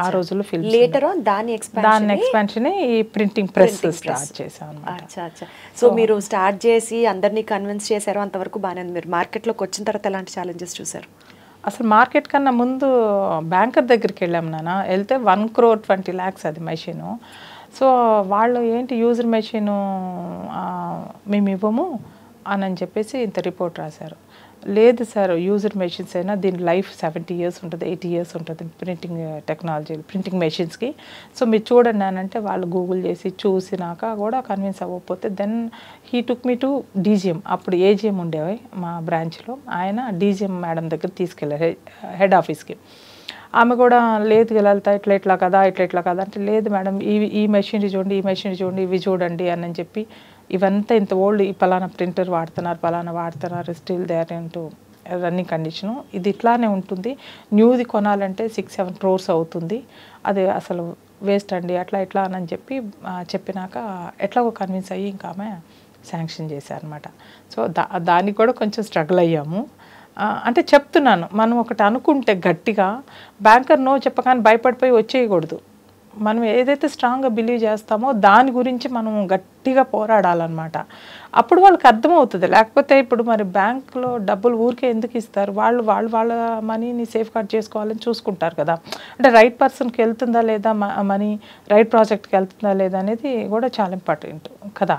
ఆ రోజుల్లో. ఫిల్మ్ లేటర్ ఆన్ దాని ఎక్స్పాన్షన్ ఈ ప్రింటింగ్ ప్రెస్ స్టార్ట్ చేసాం అనమాట. సో మీరు స్టార్ట్ చేసి అందరినీ కన్విన్స్ చేశారు, అంతవరకు బాగానే ఉంది. మీరు మార్కెట్లోకి వచ్చిన తర్వాత ఎలాంటి ఛాలెంజెస్ చూసారు? అసలు మార్కెట్ కన్నా ముందు బ్యాంకర్ దగ్గరికి వెళ్ళాం నాన్న, వెళ్తే 1,20 lakhs అది మెషిను. సో వాళ్ళు ఏంటి యూజర్ మెషిను మేము ఇవ్వము అని చెప్పేసి ఇంత రిపోర్ట్ రాశారు. లేదు సార్, యూజర్ మెషిన్స్ అయినా దీని లైఫ్ 70 years ఉంటుంది, 80 years ఉంటుంది ప్రింటింగ్ టెక్నాలజీ, ప్రింటింగ్ మెషిన్స్కి. సో మీరు చూడండి అని అంటే వాళ్ళు గూగుల్ చేసి చూసినాక కూడా కన్విన్స్ అవ్వకపోతే then he took me to DGM. అప్పుడు ఏజీఎం ఉండేవి మా బ్రాంచ్లో, ఆయన డీజీఎం మేడం దగ్గర తీసుకెళ్ళారు హెడ్ ఆఫీస్కి. ఆమె కూడా లేదు వెళ్తా ఇట్లా కదా అంటే, లేదు మేడం ఈ మెషినరీ చూడండి ఇవి చూడండి అని చెప్పి, ఇవంతా ఇంత ఓల్డ్, ఈ పలానా ప్రింటర్ వాడుతున్నారు still they are into running condition, ఇది ఇట్లానే ఉంటుంది, న్యూది కొనాలంటే 6-7 crores అవుతుంది, అది అసలు వేస్ట్ అండి అట్లా అని చెప్పినాక ఎట్లాగో కన్విన్స్ అయ్యి ఇంకా ఆమె శాంక్షన్ చేశారనమాట. సో దానికి కూడా కొంచెం స్ట్రగుల్ అయ్యాము. అంటే చెప్తున్నాను, మనం ఒకటి అనుకుంటే గట్టిగా బ్యాంకర్ నో చెప్పగానే భయపడిపోయి వచ్చేయకూడదు. మనం ఏదైతే స్ట్రాంగ్గా బిలీవ్ చేస్తామో దాని గురించి మనం గట్టిగా పోరాడాలన్నమాట. అప్పుడు వాళ్ళకి అర్థమవుతుంది. లేకపోతే ఇప్పుడు మరి బ్యాంకులో డబ్బులు ఊరికే ఎందుకు ఇస్తారు, వాళ్ళ మనీని సేఫ్ గార్డ్ చేసుకోవాలని చూసుకుంటారు కదా. అంటే రైట్ పర్సన్కి వెళ్తుందా లేదా మనీ, రైట్ ప్రాజెక్ట్కి వెళ్తుందా లేదా అనేది కూడా చాలా ఇంపార్టెంట్ కదా.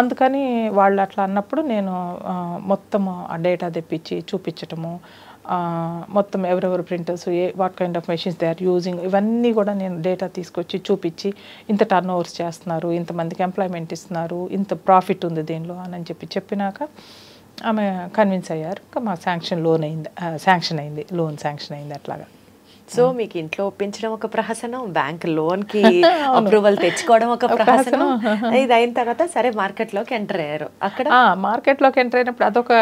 అందుకని వాళ్ళు అట్లా అన్నప్పుడు నేను మొత్తం ఆ డేటా తెప్పించి చూపించటము, మొత్తం ఎవరెవరు printers, what kind of machines they are using, ఇవన్నీ కూడా నేను డేటా తీసుకొచ్చి చూపించి, ఇంత టర్న్ ఓవర్స్ చేస్తున్నారు, ఇంతమందికి ఎంప్లాయ్మెంట్ ఇస్తున్నారు, ఇంత ప్రాఫిట్ ఉంది దీనిలో అని చెప్పినాక ఆమె కన్విన్స్ అయ్యారు. ఇంకా మా శాంక్షన్ అయింది అట్లాగా. సో మీకు ఇంట్లో ఒప్పించడం ఒక ప్రహసనం, బ్యాంక్ లోన్కి అప్రూవల్ తెచ్చుకోవడం ఒక ప్రహసనం, ఇది అయిన తర్వాత సరే మార్కెట్లోకి ఎంటర్ అయ్యారు. అక్కడ మార్కెట్లోకి ఎంటర్ అయినప్పుడు అదొక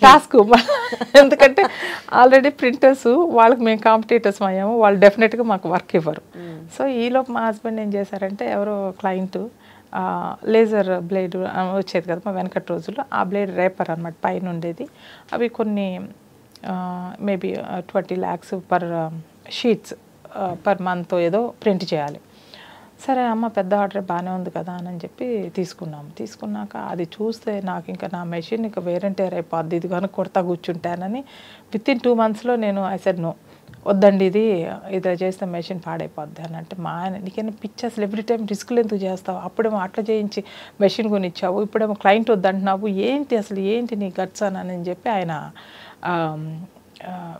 టాస్క్. ఎందుకంటే ఆల్రెడీ ప్రింటర్స్ వాళ్ళకి మేము కాంపిటీటర్స్ అయ్యాము, వాళ్ళు డెఫినెట్గా మాకు వర్క్ ఇవ్వరు. సో ఈలోపు మా హస్బెండ్ ఏం చేశారంటే, ఎవరో క్లయింట్ లేజర్ బ్లేడ్ వచ్చేది కదా మా వెనకటి రోజుల్లో, ఆ బ్లేడ్ రేపర్ అనమాట పైన ఉండేది. అవి కొన్ని maybe 20 lakhs per sheets per month ఏదో ప్రింట్ చేయాలి. సరే అమ్మ పెద్ద ఆర్డర్ బాగానే ఉంది కదా అని చెప్పి తీసుకున్నాక అది చూస్తే నాకు ఇంకా నా మెషిన్ ఇంకా వేరంటేర్ అయిపోద్ది, ఇది కనుక కొడతా కూర్చుంటానని వితిన్ 2 monthsలో నేను ఐ సెడ్ నో, వద్దండి ఇది చేస్తే మెషిన్ పాడైపోద్ది అని అంటే, మా ఆయన నీకైనా పిచ్చి అసలు ఎవ్రీ టైం రిస్కులు ఎందుకు చేస్తావు, అప్పుడేమో అట్లా చేయించి మెషిన్ కొనిచ్చావు, ఇప్పుడేమో క్లయింట్ వద్దంటున్నావు, ఏంటి నీ గట్స్ అని చెప్పి ఆయన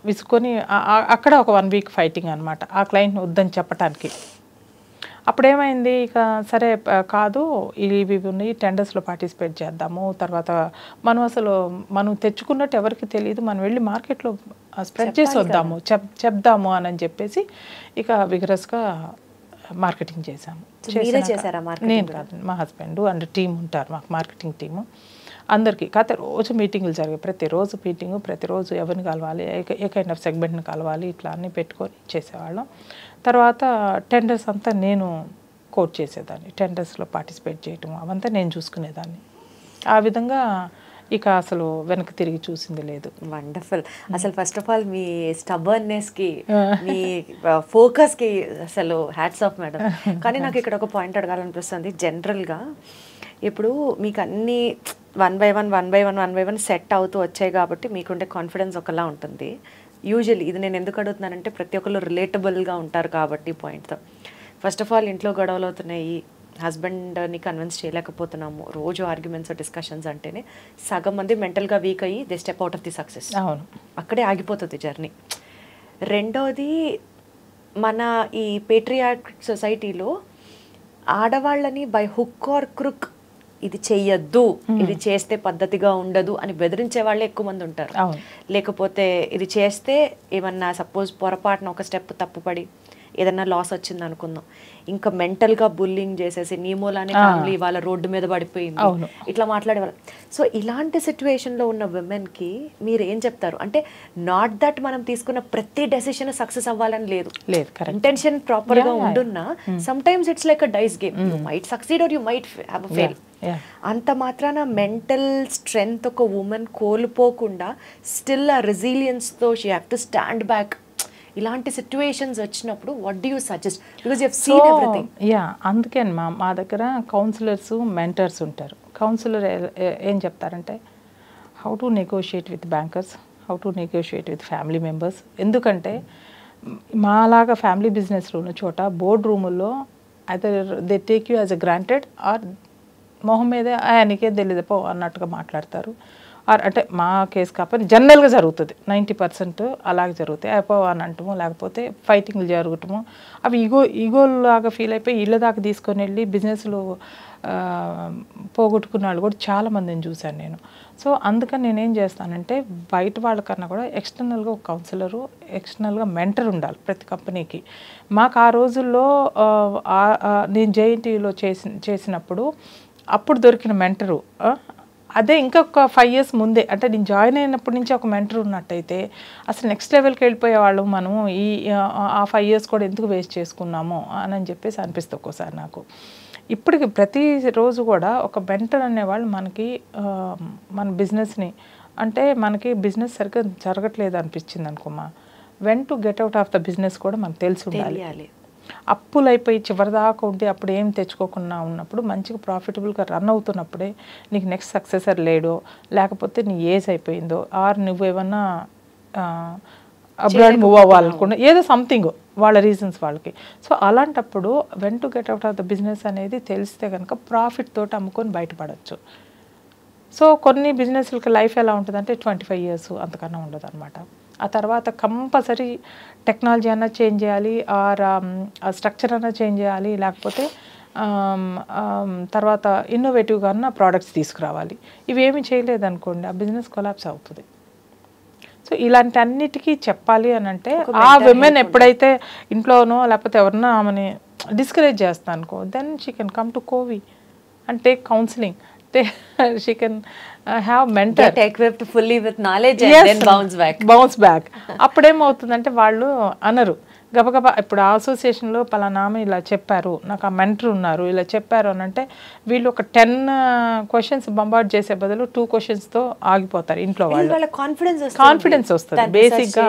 విసుకొని అక్కడ ఒక 1 week ఫైటింగ్ అనమాట ఆ క్లయింట్ని వద్దని చెప్పడానికి. అప్పుడేమైంది, ఇక సరే కాదు ఇవి ఉన్నాయి, టెండర్స్లో పార్టిసిపేట్ చేద్దాము, తర్వాత మనం తెచ్చుకున్నట్టు ఎవరికి తెలియదు, మనం వెళ్ళి మార్కెట్లో స్ప్రెడ్ చేసి వద్దాము, చెప్దాము అని చెప్పేసి ఇక విగరస్గా మార్కెటింగ్ చేశాము. నేను కాదు, మా హస్బెండ్ అండ్ టీం ఉంటారు, మాకు మార్కెటింగ్ టీము అందరికీ. కాకపోతే రోజు మీటింగులు జరిగాయి, ప్రతిరోజు ఎవరిని కలవాలి, ఏ కైండ్ ఆఫ్ సెగ్మెంట్ని కలవాలి, ఇట్లా అన్నీ పెట్టుకొని చేసేవాళ్ళం. తర్వాత టెండర్స్ అంతా నేను కోట్ చేసేదాన్ని, టెండర్స్లో పార్టిసిపేట్ చేయటం అవంతా నేను చూసుకునేదాన్ని. ఆ విధంగా ఇక అసలు వెనక్కి తిరిగి చూసింది లేదు. వండర్ఫుల్. అసలు ఫస్ట్ ఆఫ్ ఆల్ మీ స్టబర్నెస్కి, మీ ఫోకస్కి అసలు హ్యాట్స్ ఆఫ్ మేడం. కానీ నాకు ఇక్కడ ఒక పాయింట్ అడగాలనిపిస్తుంది. జనరల్గా ఇప్పుడు మీకు అన్నీ వన్ బై వన్ సెట్ అవుతూ వచ్చాయి కాబట్టి మీకుండే కాన్ఫిడెన్స్ ఒకలా ఉంటుంది. యూజువల్లీ ఇది నేను ఎందుకు అడుగుతున్నానంటే ప్రతి ఒక్కరు రిలేటబుల్గా ఉంటారు కాబట్టి పాయింట్తో. ఫస్ట్ ఆఫ్ ఆల్ ఇంట్లో గొడవలు అవుతున్నాయి, హస్బెండ్ని కన్విన్స్ చేయలేకపోతున్నాము, రోజు ఆర్గ్యుమెంట్స్ డిస్కషన్స్ అంటేనే సగం మంది మెంటల్గా వీక్ అయ్యి they step out of the success. అవును, అక్కడే ఆగిపోతుంది జర్నీ. రెండోది, మన ఈ పేట్రియాట్రిక్ సొసైటీలో ఆడవాళ్ళని బై హుక్ ఆర్ క్రుక్ ఇది చెయ్యొద్దు, ఇది చేస్తే పద్ధతిగా ఉండదు అని బెదిరించే వాళ్ళే ఎక్కువ మంది ఉంటారు. లేకపోతే ఇది చేస్తే ఏమన్నా సపోజ్ పొరపాటున ఒక స్టెప్ తప్పుపడి ఏదన్నా లాస్ వచ్చింది అనుకుందాం, ఇంకా మెంటల్గా బుల్లింగ్ చేసేసి నీ మూలానే ఫ్యామిలీ వాళ్ళ రోడ్డు మీద పడిపోయింది ఇట్లా మాట్లాడేవాళ్ళు. సో ఇలాంటి సిచ్యువేషన్లో ఉన్న విమెన్కి మీరు ఏం చెప్తారు? అంటే నాట్ దట్ మనం తీసుకున్న ప్రతి డెసిషన్ సక్సెస్ అవ్వాలని లేదు, ఇంటెన్షన్ ప్రాపర్గా ఉండున్నా sometimes it's like a dice game, you might succeed or you might have a fail. అంత మాత్రాన మెంటల్ స్ట్రెంగ్త్ ఒక ఉమెన్ కోల్పోకుండా స్టిల్ ఆ రెసిలియన్స్తో she have to stand back. ఇలాంటి సిచ్యువేషన్స్ వచ్చినప్పుడు what do you suggest? Because you have seen everything. అందుకే మా దగ్గర కౌన్సిలర్స్, మెంటర్స్ ఉంటారు. కౌన్సిలర్ ఏం చెప్తారంటే how to negotiate with bankers, how to negotiate with family members. ఎందుకంటే మాలాగా ఫ్యామిలీ బిజినెస్లో ఉన్న చోట బోర్డ్ రూముల్లో either they take you as a granted or మొహం మీదే నీకేం తెలియదు పో అన్నట్టుగా మాట్లాడతారు. అంటే మా కేసు కాకపోతే జనరల్గా జరుగుతుంది, 90% అలాగే జరుగుతాయి. అయిపో అని అంటాము, లేకపోతే ఫైటింగ్లు జరగటము, అవి ఈగోలాగా ఫీల్ అయిపోయి ఇళ్ళ దాకా తీసుకొని వెళ్ళి బిజినెస్లు పోగొట్టుకున్న వాళ్ళు కూడా చాలామందిని చూశాను నేను. సో అందుకని నేనేం చేస్తానంటే బయట వాళ్ళకన్నా కూడా ఎక్స్టర్నల్గా ఒక కౌన్సిలరు, ఎక్స్టర్నల్గా మెంటర్ ఉండాలి ప్రతి కంపెనీకి. మాకు ఆ రోజుల్లో నేను జేఎన్టీయూలో చేసినప్పుడు అప్పుడు దొరికిన మెంటరు అదే ఇంకొక 5 years ముందే, అంటే నేను జాయిన్ అయినప్పటి నుంచి ఒక మెంటర్ ఉన్నట్టయితే అసలు నెక్స్ట్ లెవెల్కి వెళ్ళిపోయేవాళ్ళు. మనము ఆ 5 years కూడా ఎందుకు వేస్ట్ చేసుకున్నాము అని చెప్పేసి అనిపిస్తుంది ఒక్కోసారి నాకు. ఇప్పటికి ప్రతిరోజు కూడా ఒక మెంటర్ అనేవాళ్ళు మనకి మన బిజినెస్ని, అంటే మనకి బిజినెస్ సరిగ్గా జరగట్లేదు అనిపించింది అనుకోమా, when to get out of the business కూడా మనకు తెలిసి ఉండాలి. అప్పులు అయిపోయి చివరిదాకా ఉండి అప్పుడు ఏం తెచ్చుకోకుండా ఉన్నప్పుడు మంచిగా ప్రాఫిటబుల్గా రన్ అవుతున్నప్పుడే నీకు నెక్స్ట్ సక్సెసర్ లేడో, లేకపోతే నీ ఏజ్ అయిపోయిందో, ఆర్ నువ్వు ఏమన్నా అబ్రాడ్ మూవ్ అవ్వాలనుకున్నా, ఏదో సంథింగ్ వాళ్ళ రీజన్స్ వాళ్ళకి. సో అలాంటప్పుడు when to get out of the business అనేది తెలిస్తే కనుక ప్రాఫిట్ తోటి అమ్ముకొని బయటపడవచ్చు. సో కొన్ని బిజినెస్లకి లైఫ్ ఎలా ఉంటుందంటే 25 years అంతకన్నా ఉండదు అనమాట. ఆ తర్వాత కంపల్సరీ టెక్నాలజీ అన్నా చేంజ్ చేయాలి, ఆర్ స్ట్రక్చర్ అన్నా చేంజ్ చేయాలి, లేకపోతే తర్వాత ఇన్నోవేటివ్గా అన్న ప్రోడక్ట్స్ తీసుకురావాలి. ఇవేమీ చేయలేదనుకోండి ఆ బిజినెస్ కొలాప్స్ అవుతుంది. సో ఇలాంటి అన్నిటికీ చెప్పాలి అని అంటే ఆ విమెన్ ఎప్పుడైతే ఇంట్లోనో లేకపోతే ఎవరన్నా ఆమెని డిస్కరేజ్ చేస్తాను అనుకో, then she can come to COVI and take counselling. She can have mentor, get equipped fully with knowledge and then bounce back. అప్పుడేమవుతుందంటే వాళ్ళు అనరు గబగబా, ఇప్పుడు ఆ అసోసియేషన్లో పలానా ఇలా చెప్పారు, నాకు ఆ మెంటర్ ఉన్నారు ఇలా చెప్పారు అని అంటే వీళ్ళు ఒక 10 questions బంబార్డ్ చేసే బదులు 2 questionsతో ఆగిపోతారు ఇంట్లో వాళ్ళు. కాన్ఫిడెన్స్ వస్తుంది బేసిక్గా.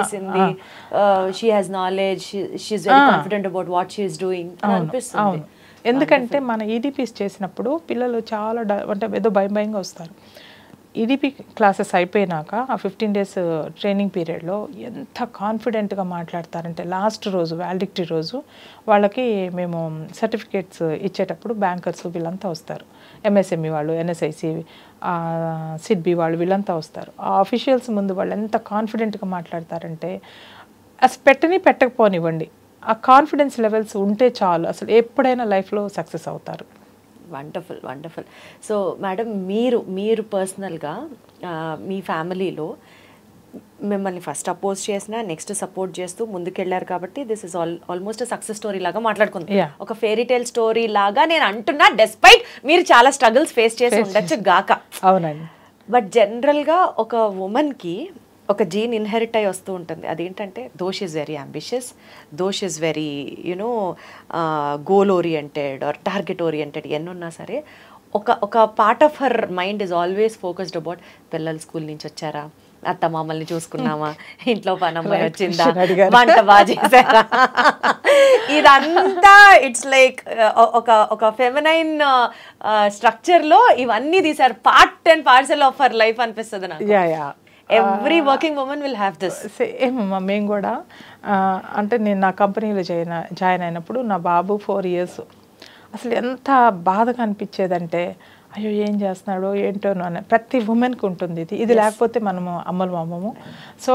she has knowledge, she is very confident about what she is doing. అవును. ఎందుకంటే మన ఈడీపీస్ చేసినప్పుడు పిల్లలు చాలా అంటే ఏదో భయంగా వస్తారు. ఈడీపీ క్లాసెస్ అయిపోయినాక ఆ 15 days ట్రైనింగ్ పీరియడ్లో ఎంత కాన్ఫిడెంట్గా మాట్లాడతారంటే లాస్ట్ రోజు వ్యాలిడిటీ రోజు వాళ్ళకి మేము సర్టిఫికేట్స్ ఇచ్చేటప్పుడు బ్యాంకర్స్ వీళ్ళంతా వస్తారు, ఎంఎస్ఎంఈ వాళ్ళు, ఎన్ఎస్ఐసి, సిడ్బి వాళ్ళు వీళ్ళంతా వస్తారు. ఆ అఫీషియల్స్ ముందు వాళ్ళు ఎంత కాన్ఫిడెంట్గా మాట్లాడతారంటే అసలు పెట్టకపోనివ్వండి, ఆ కాన్ఫిడెన్స్ లెవెల్స్ ఉంటే చాలు, అసలు ఎప్పుడైనా లైఫ్లో సక్సెస్ అవుతారు. వండర్ఫుల్. సో మేడం, మీరు పర్సనల్గా మీ ఫ్యామిలీలో మిమ్మల్ని ఫస్ట్ అపోజ్ చేసినా నెక్స్ట్ సపోర్ట్ చేస్తూ ముందుకెళ్ళారు కాబట్టి this is almost success story లాగా మాట్లాడుకుందాం. ఒక ఫెయిరీ టేల్ స్టోరీ లాగా నేను అంటున్నా, డెస్పైట్ మీరు చాలా స్ట్రగుల్స్ ఫేస్ చేసి ఉండొచ్చు గాక. అవునండి. బట్ జనరల్గా ఒక ఉమెన్కి ఒక జీన్ ఇన్హెరిట్ అయి వస్తూ ఉంటుంది. అదేంటంటే though she is very ambitious, though she is very goal oriented or target oriented. ఎన్నున్నా సరే ఒక part of her mind is always focused about పిల్లలు స్కూల్ నుంచి వచ్చారా, అత్త మామల్ని చూసుకున్నామా, ఇంట్లో పనమ్మాయి వచ్చిందా, వంట బాగా చేశారా, ఇదంతా ఇట్స్ లైక్ ఒక ఫెమినైన్ స్ట్రక్చర్లో ఇవన్నీ తీసారు. Part and parcel of her life అనిపిస్తుంది నాకు. Every working women will have this. Same మేము కూడా అంటే నేను నా కంపెనీలో జాయిన్ అయినప్పుడు నా బాబు 4 years. అసలు ఎంత బాధగా అనిపించేదంటే అయ్యో ఏం చేస్తున్నాడో ఏంటో అని ప్రతి ఉమెన్కి ఉంటుంది. ఇది లేకపోతే మనము అమ్మలు అమ్మము. సో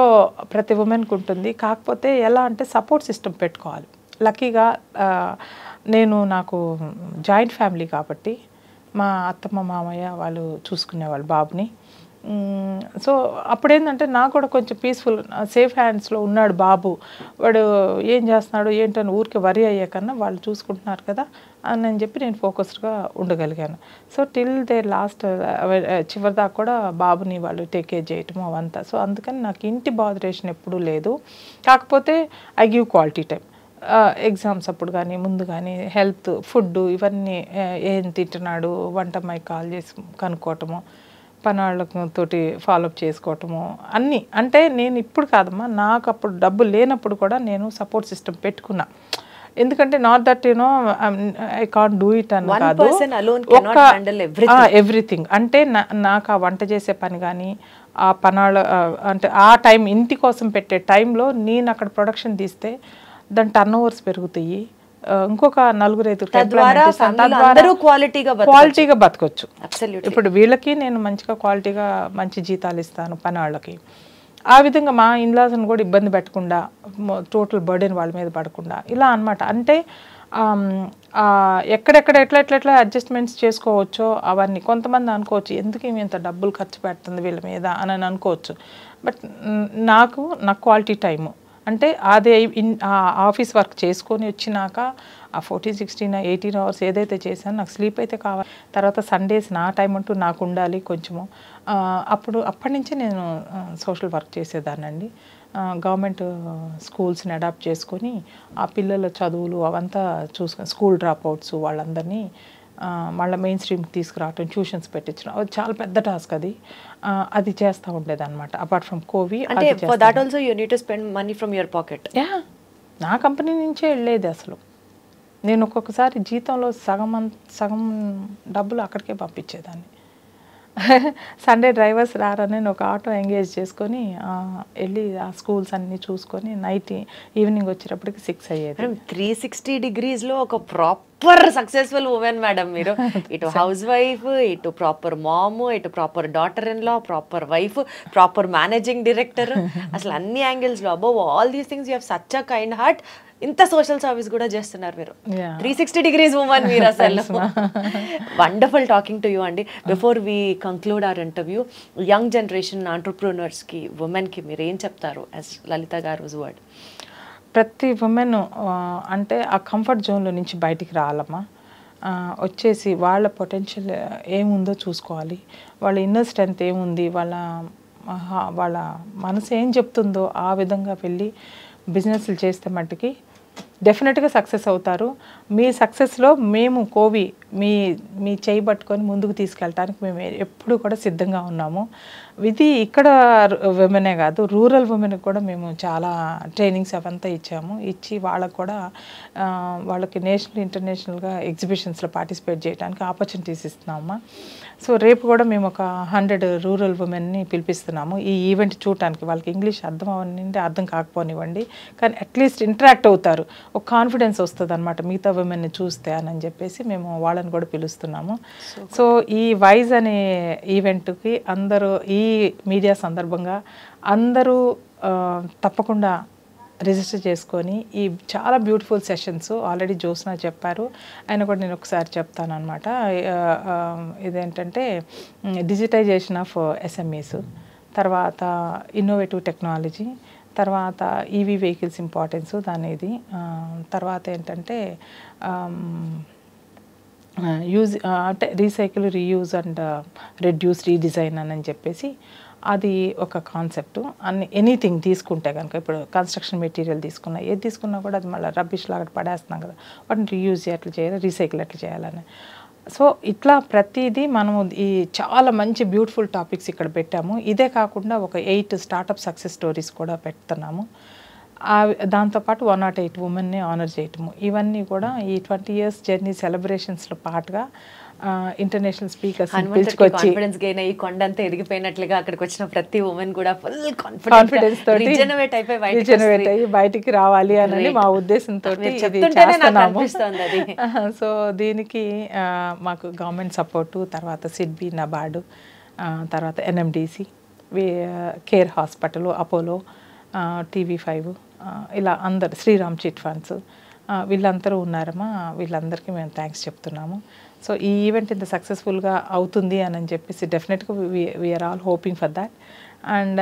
ప్రతి ఉమెన్కి ఉంటుంది. కాకపోతే ఎలా అంటే సపోర్ట్ సిస్టమ్ పెట్టుకోవాలి. లక్కీగా నాకు జాయింట్ ఫ్యామిలీ కాబట్టి మా అత్తమ్మ మామయ్య వాళ్ళు చూసుకునేవాళ్ళు బాబుని. సో అప్పుడేంటంటే నాకు కూడా కొంచెం పీస్ఫుల్, సేఫ్ హ్యాండ్స్లో ఉన్నాడు బాబు, వాడు ఏం చేస్తున్నాడు ఏంటని ఊరికే వరి అయ్యే కన్నా వాళ్ళు చూసుకుంటున్నారు కదా అని చెప్పి నేను ఫోకస్డ్గా ఉండగలిగాను. సో టిల్ దే లాస్ట్ చివరిదాకా కూడా బాబుని వాళ్ళు టేక్ కేర్ చేయటము అవంతా. సో అందుకని నాకు ఇంటి బాదరేషన్ ఎప్పుడూ లేదు. కాకపోతే I give quality time. Exams అప్పుడు కానీ ముందు కానీ హెల్త్, ఫుడ్ ఇవన్నీ ఏం తింటున్నాడు, వంటమ్మాయికి కాల్ చేసి కనుక్కోవటము, పనాళ్ళతోటి ఫాలోఅప్ చేసుకోవటము అన్నీ. అంటే నేను ఇప్పుడు కాదమ్మా, నాకు అప్పుడు డబ్బు లేనప్పుడు కూడా నేను సపోర్ట్ సిస్టమ్ పెట్టుకున్నా. ఎందుకంటే not that I can't do it అని కాదు, ఎవ్రీథింగ్. అంటే నాకు ఆ వంట చేసే పని కానీ ఆ పనాళ్ళ అంటే ఆ టైం ఇంటి కోసం పెట్టే టైంలో నేను అక్కడ ప్రొడక్షన్ తీస్తే దాని టర్న్ ఓవర్స్ పెరుగుతాయి, ఇంకొక 4-5 క్వాలిటీగా బతకొచ్చు. ఇప్పుడు వీళ్ళకి నేను మంచిగా క్వాలిటీగా మంచి జీతాలు ఇస్తాను పని వాళ్ళకి. ఆ విధంగా మా ఇన్లాస్ని కూడా ఇబ్బంది పెట్టకుండా, టోటల్ బర్డెన్ వాళ్ళ మీద పడకుండా ఇలా అనమాట. అంటే ఎక్కడెక్కడ ఎట్లా అడ్జస్ట్మెంట్స్ చేసుకోవచ్చో అవన్నీ. కొంతమంది అనుకోవచ్చు ఎందుకు ఏమి ఇంత డబ్బులు ఖర్చు పెడుతుంది వీళ్ళ మీద అని అనుకోవచ్చు. బట్ నాకు క్వాలిటీ టైము అంటే అదే ఆఫీస్ వర్క్ చేసుకొని వచ్చినాక ఆ 14, 16, 18 hours ఏదైతే చేశానో నాకు స్లీప్ అయితే కావాలి. తర్వాత సండేస్ నా టైం అంటూ నాకు ఉండాలి కొంచెము. అప్పటి నుంచే నేను సోషల్ వర్క్ చేసేదానండి. గవర్నమెంట్ స్కూల్స్ని అడాప్ట్ చేసుకొని ఆ పిల్లల చదువులు అవంతా చూసుకొని స్కూల్ డ్రాప్ అవుట్స్ వాళ్ళందరినీ మళ్ళీ మెయిన్ స్ట్రీమ్కి తీసుకురావటం, ట్యూషన్స్ పెట్టించడం, అది చాలా పెద్ద టాస్క్. అది చేస్తూ ఉండేదన్నమాట. Apart from Covid. నా కంపెనీ నుంచే వెళ్ళేది. అసలు నేను ఒక్కొక్కసారి జీతంలో సగం డబ్బులు అక్కడికే పంపించేదాన్ని. సండే డ్రైవర్స్ రారని నేను ఒక ఆటో ఎంగేజ్ చేసుకొని వెళ్ళి ఆ స్కూల్స్ అన్నీ చూసుకొని నైట్ ఈవినింగ్ వచ్చేటప్పటికి 6 అయ్యేది. 360 degreesలో ఒక ప్రాపర్ సక్సెస్ఫుల్ ఉమెన్ మేడం మీరు. ఇటు హౌస్ వైఫ్, ఇటు ప్రాపర్ మామ్, ఇటు proper daughter in law, proper wife, proper managing director, అసలు అన్ని యాంగిల్స్లో above all these things you have such a kind heart. ఇంత సోషల్ సర్వీస్ కూడా చేస్తున్నారు మీరు. 360 degrees ఉమెన్ మీరు అసలు. వండర్ఫుల్ టాకింగ్ టు యూ అండి. Before we conclude our interview, young generation ఆంటర్ప్రూనర్స్కి, ఉమెన్కి మీరు ఏం చెప్తారు యాజ్ లలిత గారు వర్డ్? ప్రతి ఉమెన్ అంటే ఆ కంఫర్ట్ జోన్లో నుంచి బయటికి రావాలమ్మా. వచ్చేసి వాళ్ళ పొటెన్షియల్ ఏముందో చూసుకోవాలి, వాళ్ళ ఇన్నర్ స్ట్రెంత్ ఏముంది, వాళ్ళ మనసు ఏం చెప్తుందో ఆ విధంగా వెళ్ళి బిజినెస్లు చేస్తే మట్టుకి డెఫినెట్గా సక్సెస్ అవుతారు. మీ సక్సెస్లో మేము మీ మీ చేయి పట్టుకొని ముందుకు తీసుకెళ్ళటానికి మేము ఎప్పుడు కూడా సిద్ధంగా ఉన్నాము. ఇది ఇక్కడ విమెనే కాదు, రూరల్ ఉమెన్కి కూడా మేము చాలా ట్రైనింగ్స్ అవంతా ఇచ్చాము. ఇచ్చి వాళ్ళకు కూడా వాళ్ళకి నేషనల్ ఇంటర్నేషనల్గా ఎగ్జిబిషన్స్లో పార్టిసిపేట్ చేయడానికి ఆపర్చునిటీస్ ఇస్తున్నామమ్మా. సో రేపు కూడా మేము ఒక 100 రూరల్ ఉమెన్ని పిలిపిస్తున్నాము ఈ ఈవెంట్ చూడటానికి. వాళ్ళకి ఇంగ్లీష్ అర్థం అవ్వనివ్వండి, అర్థం కాకపోనివ్వండి, కానీ అట్లీస్ట్ ఇంటరాక్ట్ అవుతారు, ఒక కాన్ఫిడెన్స్ వస్తుంది అనమాట మిగతా ఉమెన్ని చూస్తే అని చెప్పేసి మేము వాళ్ళని కూడా పిలుస్తున్నాము. సో ఈ వైజ్ అనే ఈవెంట్కి అందరూ ఈ మీడియా సందర్భంగా అందరూ తప్పకుండా రిజిస్టర్ చేసుకొని ఈ చాలా బ్యూటిఫుల్ సెషన్స్ ఆల్రెడీ జ్యోత్స్న చెప్పారు, ఆయన కూడా నేను ఒకసారి చెప్తాను అనమాట. ఇదేంటంటే డిజిటైజేషన్ ఆఫ్ ఎస్ఎంఈస్, తర్వాత ఇన్నోవేటివ్ టెక్నాలజీ, తర్వాత ఈవీ వెహికల్స్ ఇంపార్టెన్స్ దానిది, తర్వాత ఏంటంటే యూజ్ అంటే recycle, reuse and reduce, redesign అని చెప్పేసి అది ఒక కాన్సెప్ట్. అన్ని ఎనీథింగ్ తీసుకుంటే కనుక ఇప్పుడు కన్స్ట్రక్షన్ మెటీరియల్ తీసుకున్నా, ఏది తీసుకున్నా కూడా అది మళ్ళీ రబ్బిష్ లాగా పడేస్తున్నాం కదా, వాటిని రీయూజ్ ఎట్లా చేయాలి, రీసైకిల్ ఎట్లా చేయాలని. సో ఇట్లా ప్రతిదీ మనము ఈ చాలా మంచి బ్యూటిఫుల్ టాపిక్స్ ఇక్కడ పెట్టాము. ఇదే కాకుండా ఒక 8 స్టార్టప్ సక్సెస్ స్టోరీస్ కూడా పెడుతున్నాము. దాంతోపాటు 108 ఉమెన్ని ఆనర్ చేయటము, ఇవన్నీ కూడా ఈ 20 years జర్నీ సెలబ్రేషన్స్లో పాటుగా ఇంటర్నేషనల్ స్పీకర్స్ పిలుచుకొచ్చి కాన్ఫిడెన్స్ గెయిన్ అయ్యి కొండంతా ఎదిగిపోయినట్లుగా అక్కడికి వచ్చిన ప్రతి ఉమెన్ కూడా ఫుల్ కాన్ఫిడెన్స్ తోటి రిజనరేట్ అయ్యి బయటికి రావాలి అని మా ఉద్దేశంతో చేస్తున్నాము. సో దీనికి మాకు గవర్నమెంట్ సపోర్టు, తర్వాత సిడ్బీ, నబార్డు, తర్వాత NMDC, care hospital, Apollo, TV5, ఇలా అందరు, శ్రీరామ్ చిట్ ఫండ్స్, వీళ్ళందరూ ఉన్నారమ్మా. వీళ్ళందరికీ మేము థ్యాంక్స్ చెప్తున్నాము. సో ఈ ఈవెంట్ ఇంత సక్సెస్ఫుల్గా అవుతుంది అని చెప్పేసి డెఫినెట్గా we are all hoping for that. And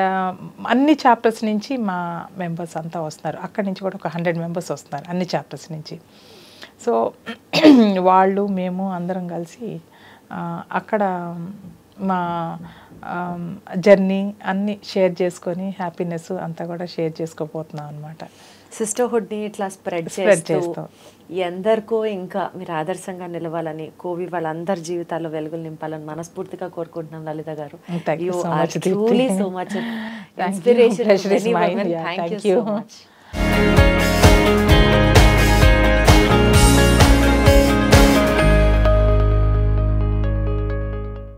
అన్ని చాప్టర్స్ నుంచి మా మెంబర్స్ అంతా వస్తున్నారు, అక్కడి నుంచి కూడా ఒక 100 మెంబర్స్ వస్తున్నారు అన్ని చాప్టర్స్ నుంచి. సో వాళ్ళు మేము అందరం కలిసి అక్కడ మా జర్నీ అన్నీ షేర్ చేసుకొని హ్యాపీనెస్ అంతా కూడా షేర్ చేసుకోపోతున్నాం అనమాట. సిస్టర్హుడ్ని ఇట్లా స్ప్రెడ్ చేస్తూ ఎందరికో ఇంకా మీరు ఆదర్శంగా నిలవాలని, కోవి వాళ్ళందరి జీవితాల్లో వెలుగులు నింపాలని మనస్ఫూర్తిగా కోరుకుంటున్నాం లలిత గారు. You are truly so much inspiration. Thank you so much.